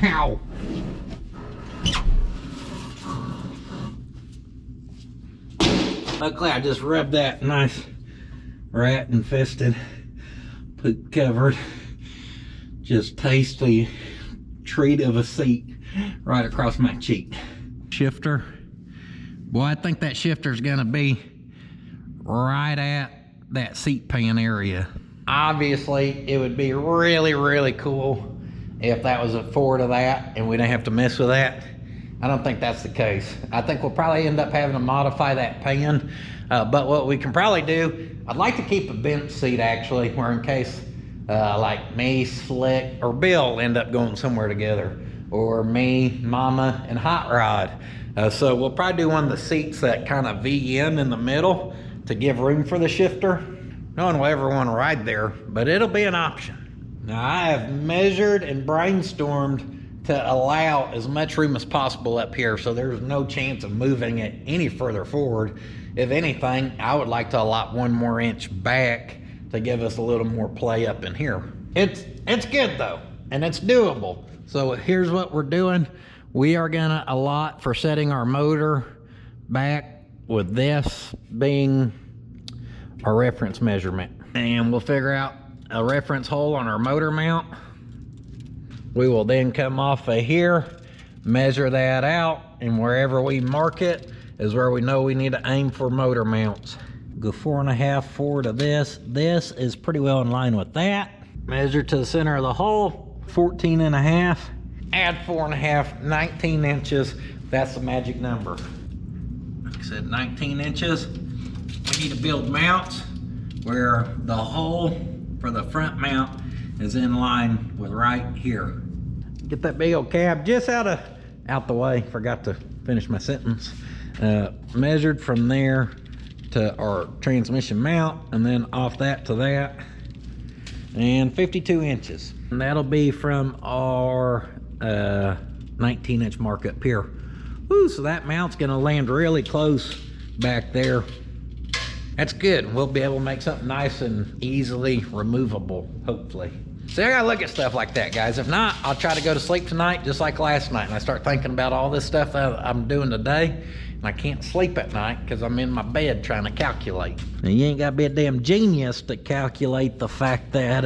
Ow. Luckily I just rubbed that nice rat infested poop covered, just tasty treat of a seat right across my cheek. Shifter. Boy, I think that shifter's gonna be right at that seat pan area. Obviously, it would be really, really cool if that was a forward of that and we didn't have to mess with that. I don't think that's the case. I think we'll probably end up having to modify that pan. But what we can probably do, I'd like to keep a bench seat actually, where in case like me, Slick, or Bill end up going somewhere together, or me, Mama, and Hot Rod. So we'll probably do one of the seats that kind of V in the middle to give room for the shifter. No one will ever want to ride there, but it'll be an option. Now I have measured and brainstormed to allow as much room as possible up here, so there's no chance of moving it any further forward. If anything, I would like to allot 1 more inch back to give us a little more play up in here. It's good though, and it's doable. So here's what we're doing. We are gonna allot for setting our motor back with this being our reference measurement. And we'll figure out a reference hole on our motor mount. We will then come off of here, measure that out, and wherever we mark it is where we know we need to aim for motor mounts. Go 4.5 forward of this. This is pretty well in line with that. Measure to the center of the hole, 14.5. Add 4.5, 19 inches. That's the magic number. Like I said, 19 inches. We need to build mounts where the hole for the front mount is in line with right here. Get that big old cab just out the way. Forgot to finish my sentence. Measured from there to our transmission mount, and then off that to that, and 52 inches. And that'll be from our 19-inch mark up here. Ooh, so that mount's gonna land really close back there. That's good. We'll be able to make something nice and easily removable, hopefully. See, I gotta look at stuff like that, guys. If not, I'll try to go to sleep tonight just like last night, and I start thinking about all this stuff that I'm doing today, and I can't sleep at night because I'm in my bed trying to calculate. Now, you ain't gotta be a damn genius to calculate the fact that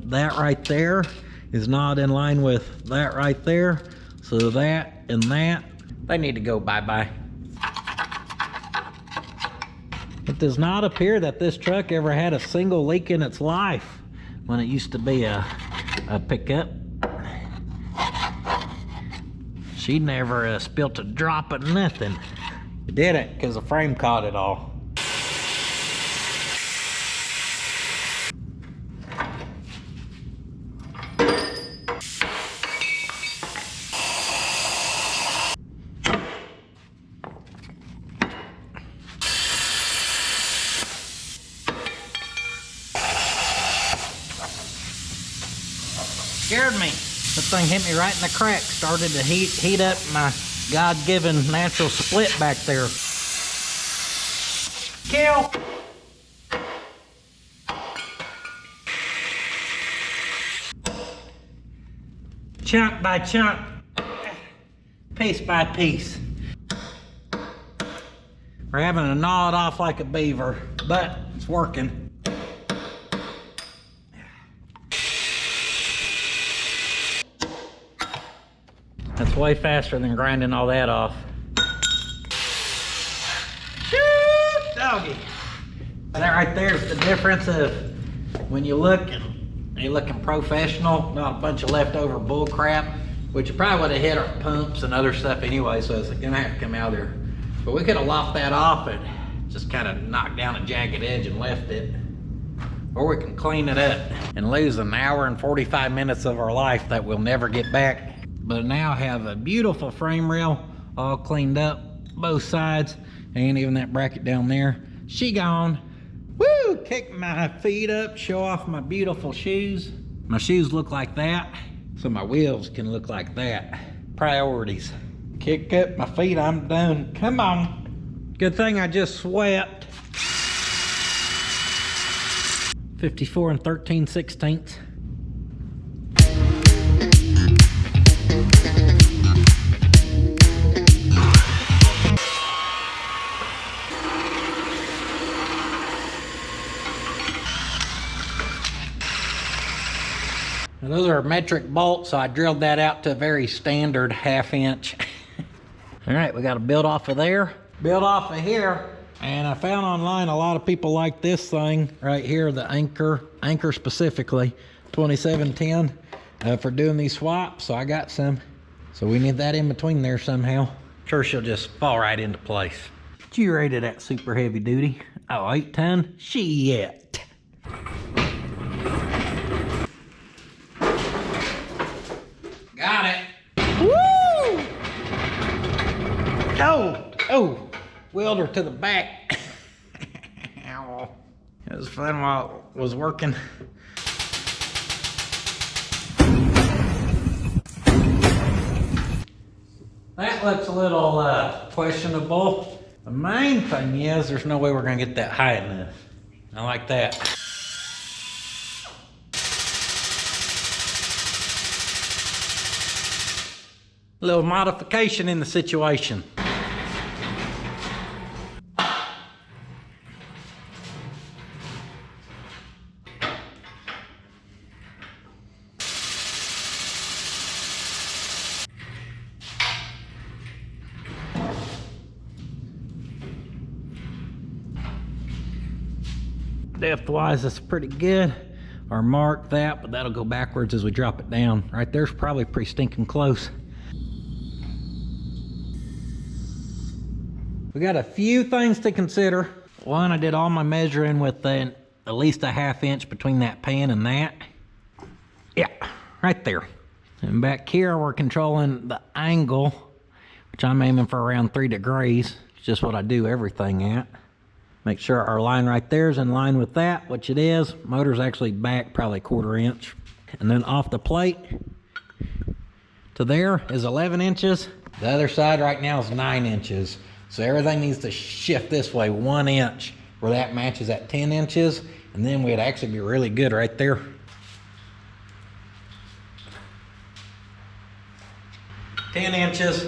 that right there is not in line with that right there. So that and that, they need to go bye-bye. It does not appear that this truck ever had a single leak in its life when it used to be a pickup. She never spilt a drop of nothing. It didn't, because the frame caught it all. Scared me. This thing hit me right in the crack. Started to heat up my God-given natural split back there. Kill. Chunk by chunk. Piece by piece. We're having to gnaw it off like a beaver, but it's working. That's way faster than grinding all that off. Shoot, doggy. That right there is the difference of when you look and you're looking professional, not a bunch of leftover bull crap, which you probably would have hit our pumps and other stuff anyway, so it's gonna have to come out there. But we could have lopped that off and just kind of knocked down a jagged edge and left it. Or we can clean it up and lose an hour and 45 minutes of our life that we'll never get back. But now have a beautiful frame rail all cleaned up, both sides, and even that bracket down there. She gone. Woo! Kick my feet up, show off my beautiful shoes. My shoes look like that, so my wheels can look like that. Priorities. Kick up my feet, I'm done. Come on. Good thing I just swept. 54 13/16. those are metric bolts, so I drilled that out to a very standard 1/2 inch. All right, we got to build off of there, build off of here. And I found online a lot of people like this thing right here, the anchor specifically, 2710, for doing these swaps. So I got some. So we need that in between there somehow. Sure, she'll just fall right into place. What you rated at super heavy duty? Oh, 8 ton? Shit. Got it. Woo! Oh, welder to the back. Ow. It was fun while it was working. That looks a little questionable. The main thing is there's no way we're gonna get that high enough. I like that. A little modification in the situation. Depth-wise, that's pretty good. Or mark that, but that'll go backwards as we drop it down. Right there's probably pretty stinking close. We got a few things to consider. One, I did all my measuring with at least a 1/2 inch between that pan and that. Yeah, right there. And back here, we're controlling the angle, which I'm aiming for around 3 degrees. It's just what I do everything at. Make sure our line right there is in line with that, which it is. Motor's actually back probably 1/4 inch. And then off the plate to there is 11 inches. The other side right now is 9 inches. So everything needs to shift this way 1 inch, where that matches at 10 inches. And then we'd actually be really good right there. Ten inches.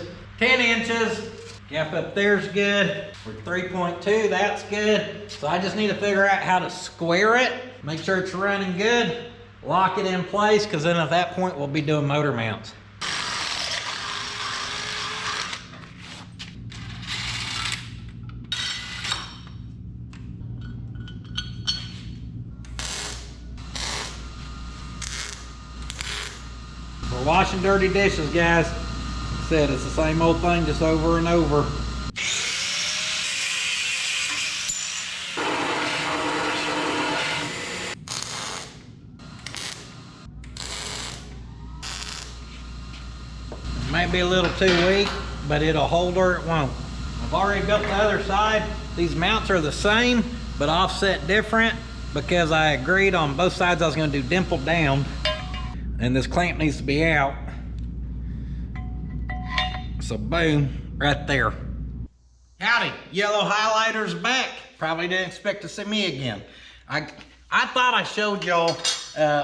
Gap up there's good. We're 3.2, that's good. So I just need to figure out how to square it, make sure it's running good, lock it in place, because then at that point we'll be doing motor mounts. We're washing dirty dishes, guys. Said it's the same old thing, just over and over. It might be a little too weak, but it'll hold or it won't. I've already built the other side. These mounts are the same, but offset different, because I agreed on both sides I was gonna do dimple down, and this clamp needs to be out. So boom, right there. Howdy, yellow highlighter's back. Probably didn't expect to see me again. I thought I showed y'all,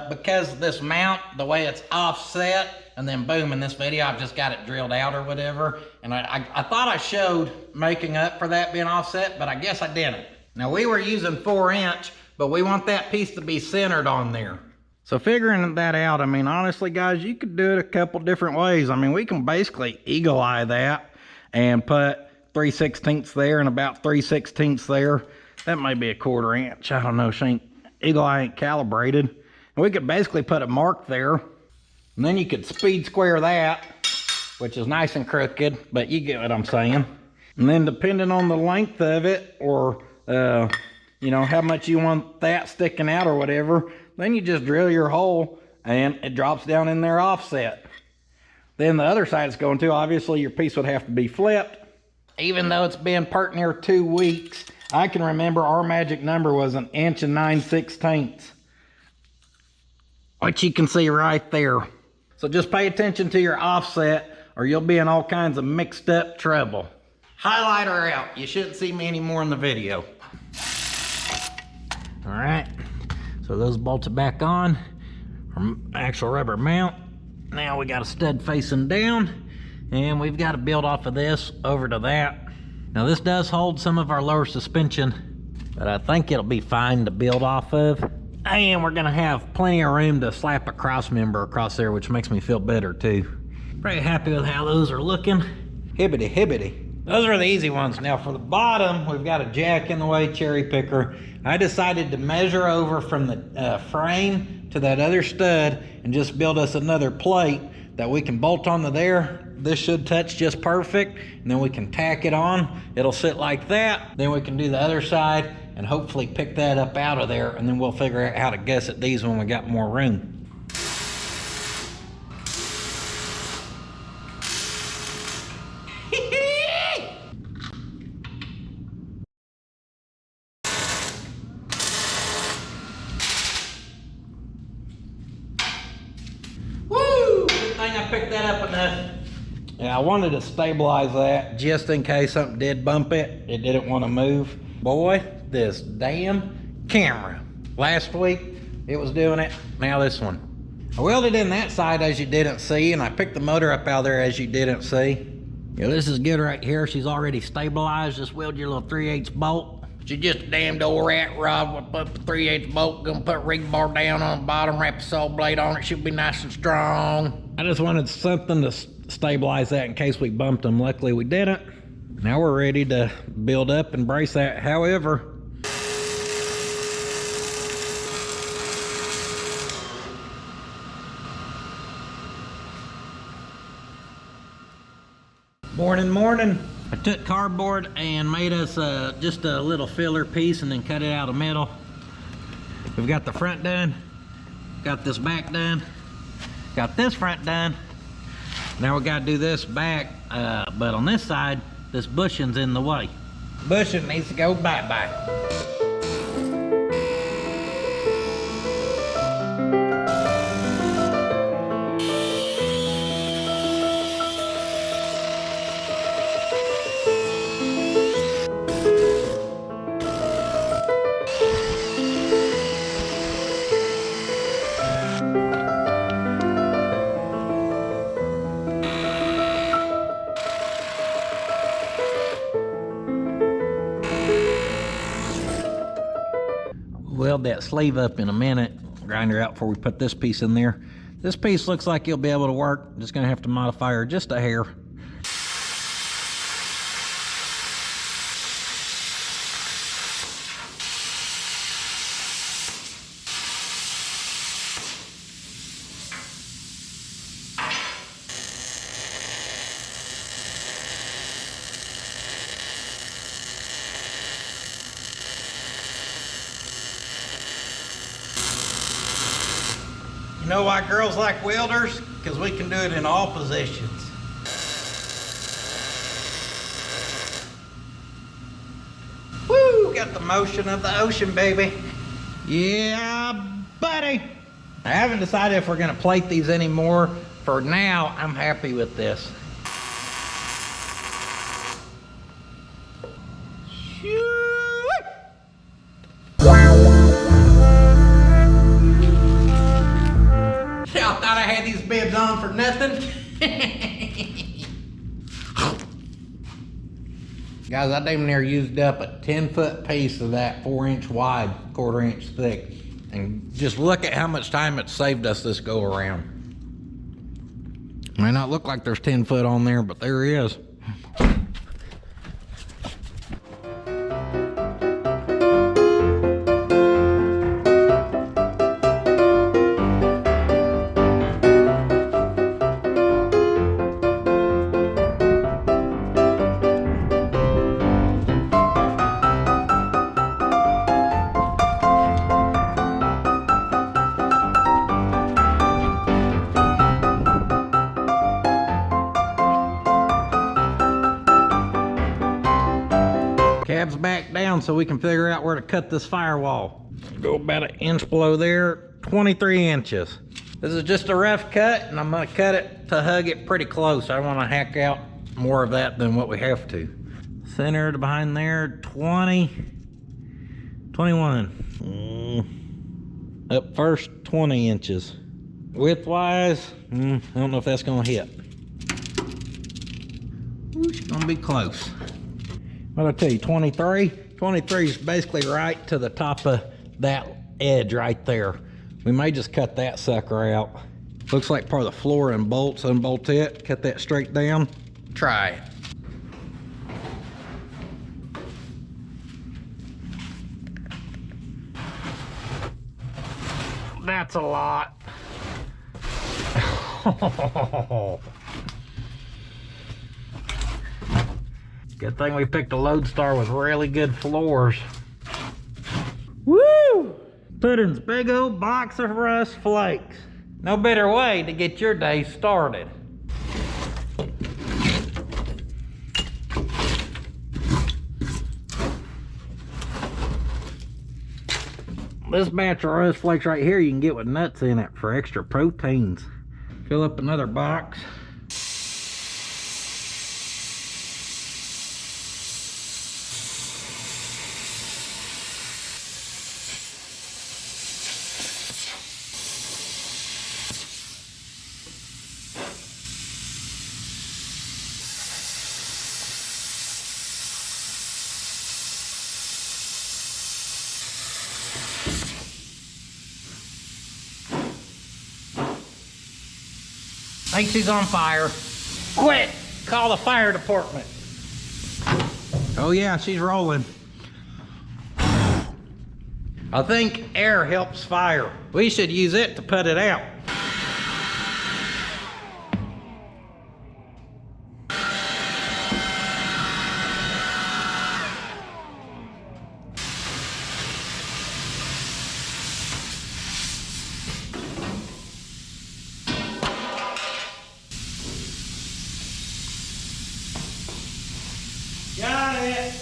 because this mount, the way it's offset, and then boom, in this video, I've just got it drilled out or whatever. And I thought I showed making up for that being offset, but I guess I didn't. Now we were using 4 inch, but we want that piece to be centered on there. So figuring that out, I mean, honestly, guys, you could do it a couple different ways. I mean, we can basically eagle eye that and put 3/16 there and about 3/16 there. That might be a 1/4 inch. I don't know. Eagle eye ain't calibrated. And we could basically put a mark there. And then you could speed square that, which is nice and crooked, but you get what I'm saying. And then depending on the length of it, or, you know, how much you want that sticking out or whatever, then you just drill your hole and it drops down in there offset. Then the other side it's going to, obviously your piece would have to be flipped. Even though it's been pert near 2 weeks, I can remember our magic number was 1 inch and 9/16, which you can see right there. So just pay attention to your offset or you'll be in all kinds of mixed up trouble. Highlighter out. You shouldn't see me anymore in the video. All right. So those bolts are back on, our actual rubber mount. Now we got a stud facing down, and we've got to build off of this over to that. Now this does hold some of our lower suspension, but I think it'll be fine to build off of. And we're gonna have plenty of room to slap a cross member across there, which makes me feel better too. Pretty happy with how those are looking. Hibbity hibbity. Those are the easy ones. Now for the bottom, we've got a jack in the way cherry picker. I decided to measure over from the frame to that other stud and just build us another plate that we can bolt onto there. This should touch just perfect, and then we can tack it on. It'll sit like that. Then we can do the other side and hopefully pick that up out of there, and then we'll figure out how to gusset these when we got more room. Woo! Good thing I picked that up enough. Yeah, I wanted to stabilize that just in case something did bump it. It didn't want to move. Boy, this damn camera. Last week, it was doing it. Now this one. I welded in that side as you didn't see, and I picked the motor up out of there as you didn't see. Yeah, this is good right here. She's already stabilized. Just weld your little 3/8 bolt. She's just a damned old rat rod with a 3/8 bolt. Gonna put rig bar down on the bottom, wrap a saw blade on it. Should be nice and strong. I just wanted something to stabilize that in case we bumped them. Luckily we didn't. Now we're ready to build up and brace that. However, morning. I took cardboard and made us just a little filler piece and then cut it out of metal. We've got the front done, got this back done, got this front done. Now we gotta do this back, but on this side, this bushing's in the way. Bushing needs to go bye-bye. Weld that sleeve up in a minute, grind her out before we put this piece in there. This piece looks like it'll be able to work. Just gonna have to modify her just a hair. You know why girls like welders? Because we can do it in all positions. Woo! Got the motion of the ocean, baby. Yeah, buddy. I haven't decided if we're gonna plate these anymore. For now, I'm happy with this. Y'all thought I had these bibs on for nothing? Guys, I damn near used up a 10-foot piece of that 4-inch wide, 1/4 inch thick. And just look at how much time it saved us this go around. May not look like there's 10 foot on there, but there is. Cab's back down so we can figure out where to cut this firewall. Go about 1 inch below there, 23 inches. This is just a rough cut, and I'm gonna cut it to hug it pretty close. I wanna hack out more of that than what we have to. Center to behind there, 20, 21. Up first, 20 inches. Width-wise, I don't know if that's gonna hit. Ooh, it's gonna be close. What'd I tell you, 23? 23 is basically right to the top of that edge right there. We may just cut that sucker out. Looks like part of the floor and bolts, unbolt it, cut that straight down. Try it. That's a lot. Good thing we picked a Loadstar with really good floors. Woo! Puddins, big old box of rust flakes. No better way to get your day started. This batch of rust flakes right here you can get with nuts in it for extra proteins. Fill up another box. Think she's on fire. Quick! Call the fire department. Oh yeah, she's rolling. I think air helps fire. We should use it to put it out. Got it.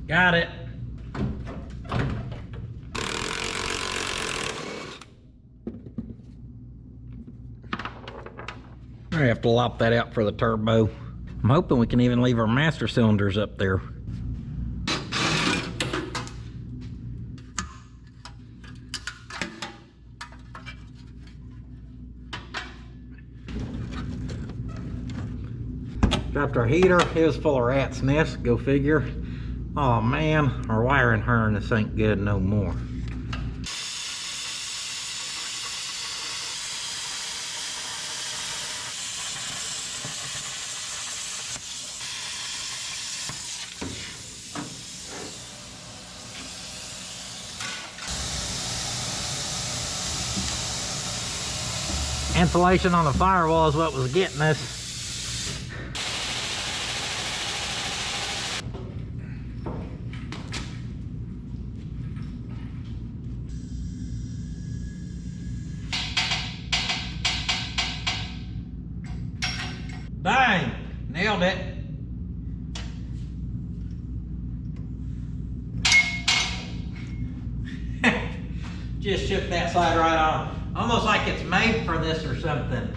Got it. I have to lop that out for the turbo. I'm hoping we can even leave our master cylinders up there. Dropped our heater. It was full of rat's nests. Go figure. Oh man, our wiring harness ain't good no more. Insulation on the firewall is what was getting us. Dang, nailed it. Just shook that side right on. Almost like it's made for this or something.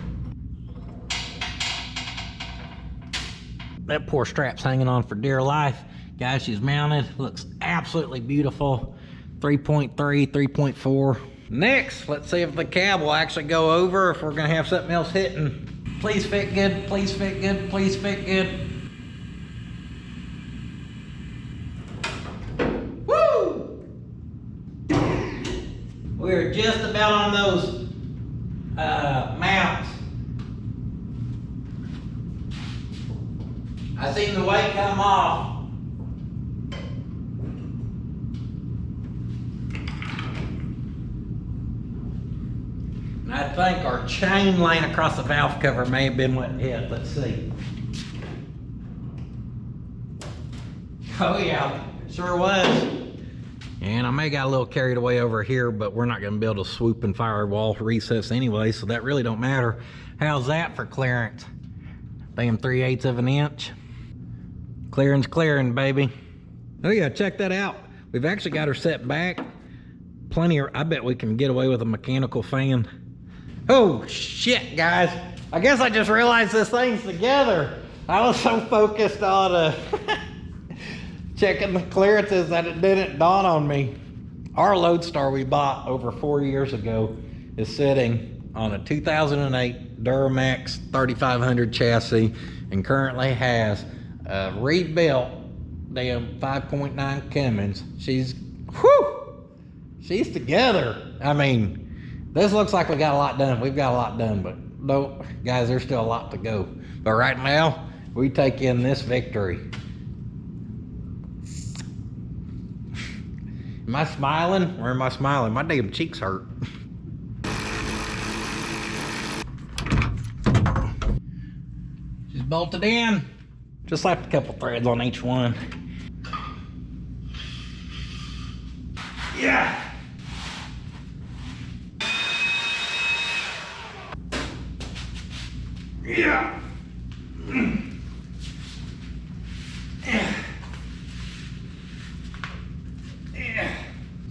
That poor strap's hanging on for dear life. Guys, she's mounted. Looks absolutely beautiful. 3.3, 3.4. Next, let's see if the cab will actually go over, if we're gonna have something else hitting. Please fit good, please fit good, please fit good. Woo! We're just about on those mounts. I seen the weight come off. I think our chain laying across the valve cover may have been what hit. Let's see. Oh yeah, sure was. And I may got a little carried away over here, but we're not gonna be able to swoop and firewall recess anyway, so that really don't matter. How's that for clearance? Damn 3/8 of an inch. Clearing's clearing, baby. Oh yeah, check that out. We've actually got her set back. Plenty of, I bet we can get away with a mechanical fan. Oh shit, guys. I guess I just realized this thing's together. I was so focused on checking the clearances that it didn't dawn on me. Our Loadstar we bought over 4 years ago is sitting on a 2008 Duramax 3500 chassis and currently has a rebuilt damn 5.9 Cummins. She's together. I mean, this looks like we got a lot done. We've got a lot done, but no, guys, there's still a lot to go. But right now, we take in this victory. Am I smiling or am I smiling? My damn cheeks hurt. She's bolted in. Just slapped a couple threads on each one. Yeah. Yeah.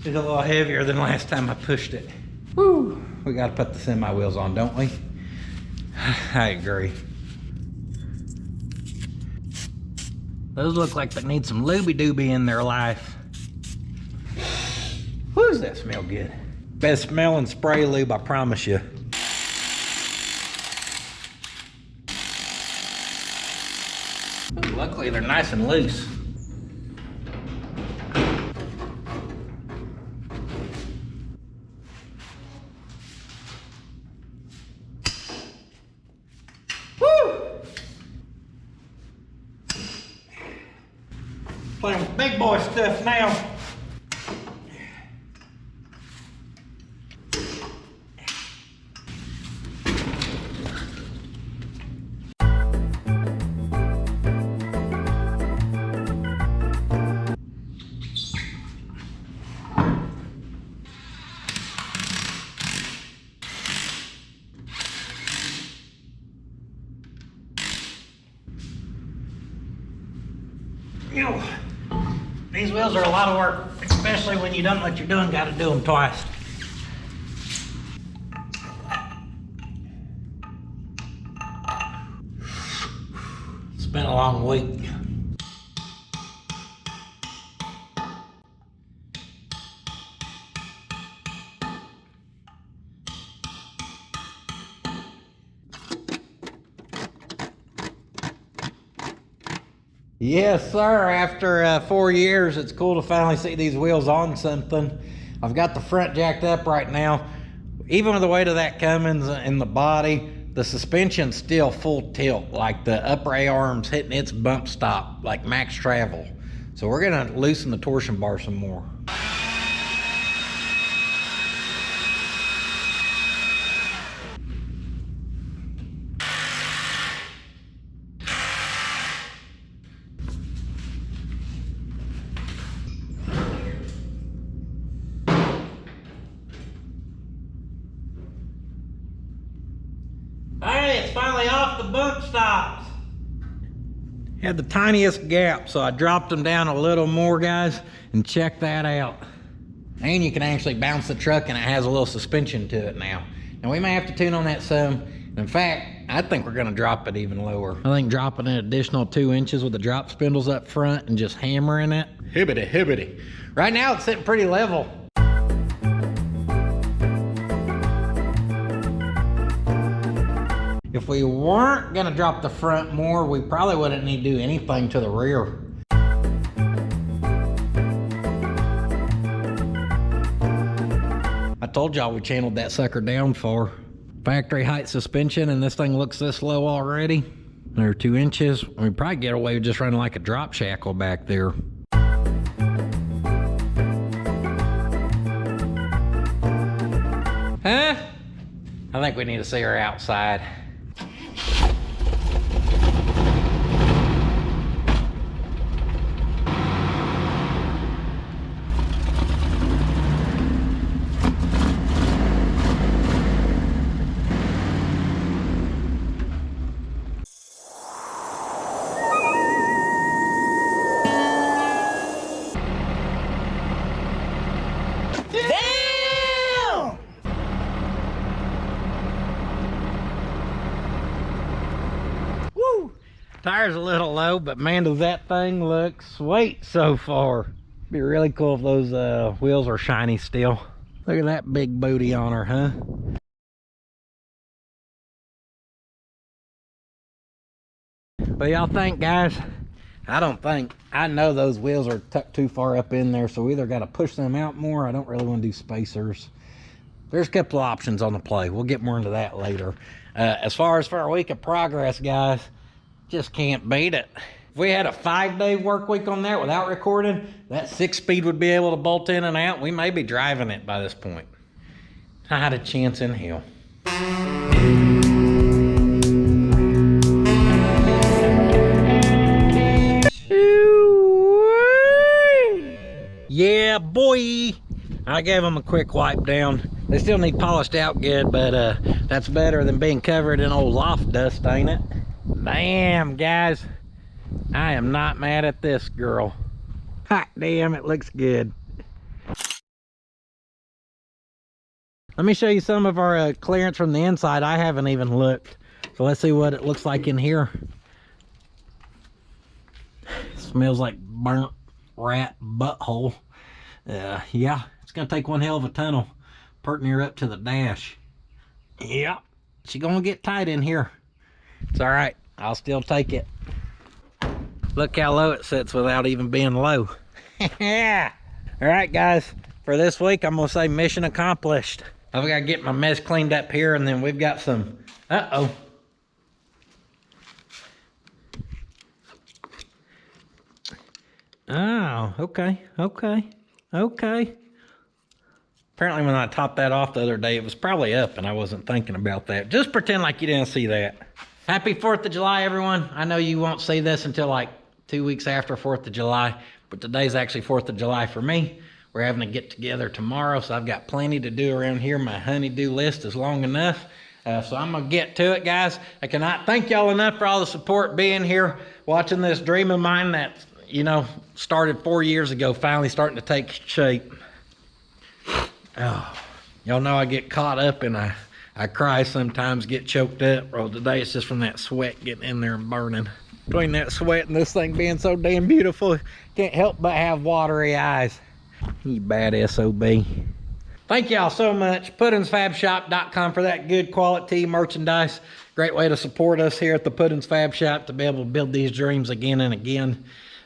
She's a little heavier than last time I pushed it. Woo! We gotta put the semi wheels on, don't we? I agree. Those look like they need some looby-dooby in their life. Whoo, does that smell good? Best smelling spray lube, I promise you. Ooh, luckily they're nice and loose. Playing with big boy stuff now. These wheels are a lot of work, especially when you done what you're doing, gotta do them twice. It's been a long week. Yes, sir. After 4 years, it's cool to finally see these wheels on something. I've got the front jacked up right now. Even with the weight of that Cummins in the body, the suspension's still full tilt, like the upper A-arm's hitting its bump stop, like max travel. So we're gonna loosen the torsion bar some more. Hey, it's finally off the bump stops. Had the tiniest gap, so I dropped them down a little more, guys, and check that out. And you can actually bounce the truck and it has a little suspension to it now. Now we may have to tune on that some. In fact, I think we're gonna drop it even lower. I think dropping an additional 2 inches with the drop spindles up front and just hammering it. Hibbity, hibbity. Right now it's sitting pretty level. If we weren't gonna drop the front more, we probably wouldn't need to do anything to the rear. I told y'all we channeled that sucker down for factory height suspension, and this thing looks this low already. They're 2 inches. We'd probably get away with just running like a drop shackle back there. Huh? I think we need to see her outside. Tire's a little low, but man, does that thing look sweet so far. Be really cool if those wheels are shiny still. Look at that big booty on her, huh? What y'all think, guys? I don't think. I know those wheels are tucked too far up in there, so we either got to push them out more. I don't really want to do spacers. There's a couple of options on the play. We'll get more into that later. As far as for a week of progress, guys, just can't beat it. If we had a 5-day work week on that without recording, that 6-speed would be able to bolt in and out. We may be driving it by this point. Not a chance in hell. Yeah, boy. I gave them a quick wipe down. They still need polished out good, but that's better than being covered in old loft dust, ain't it? Damn, guys. I am not mad at this girl. Hot damn, it looks good. Let me show you some of our clearance from the inside. I haven't even looked. So let's see what it looks like in here. It smells like burnt rat butthole. Yeah, it's gonna take one hell of a tunnel putting her up to the dash. Yeah, she's gonna get tight in here. It's all right, I'll still take it. Look how low it sits without even being low. Yeah. All right, guys, for this week, I'm gonna say mission accomplished. I've got to get my mess cleaned up here, and then we've got some, uh-oh. Oh, okay. Apparently when I topped that off the other day, it was probably up and I wasn't thinking about that. Just pretend like you didn't see that. Happy 4th of July, everyone. I know you won't see this until like 2 weeks after 4th of July, but today's actually 4th of July for me. We're having a get together tomorrow, so I've got plenty to do around here. My honey-do list is long enough. So I'm gonna get to it, guys. I cannot thank y'all enough for all the support being here, watching this dream of mine that, you know, started 4 years ago, finally starting to take shape. Oh, y'all know I get caught up and I cry sometimes, get choked up. Well, today it's just from that sweat getting in there and burning. Between that sweat and this thing being so damn beautiful, can't help but have watery eyes. You bad SOB. Thank y'all so much. puddins.fab.shop for that good quality merchandise. Great way to support us here at the Puddins Fab Shop to be able to build these dreams again and again.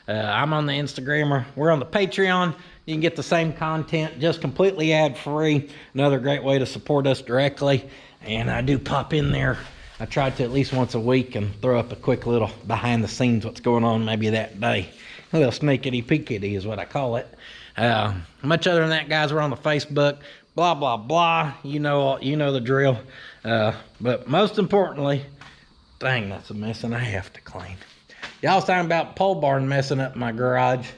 I'm on the Instagrammer. We're on the Patreon. You can get the same content, just completely ad-free. Another great way to support us directly. And I do pop in there. I try to at least once a week and throw up a quick little behind the scenes what's going on maybe that day. A little sneakity-peekity is what I call it. Much other than that, guys, we're on the Facebook. Blah, blah, blah. You know the drill. But most importantly, dang, that's a mess and I have to clean. Y'all was talking about pole barn messing up my garage.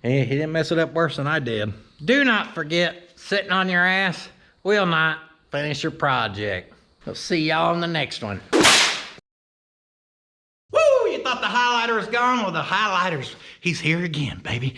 He didn't mess it up worse than I did. Do not forget, sitting on your ass will not finish your project. We'll see y'all in the next one. Woo! You thought the highlighter was gone? Well, the highlighter's, he's here again, baby.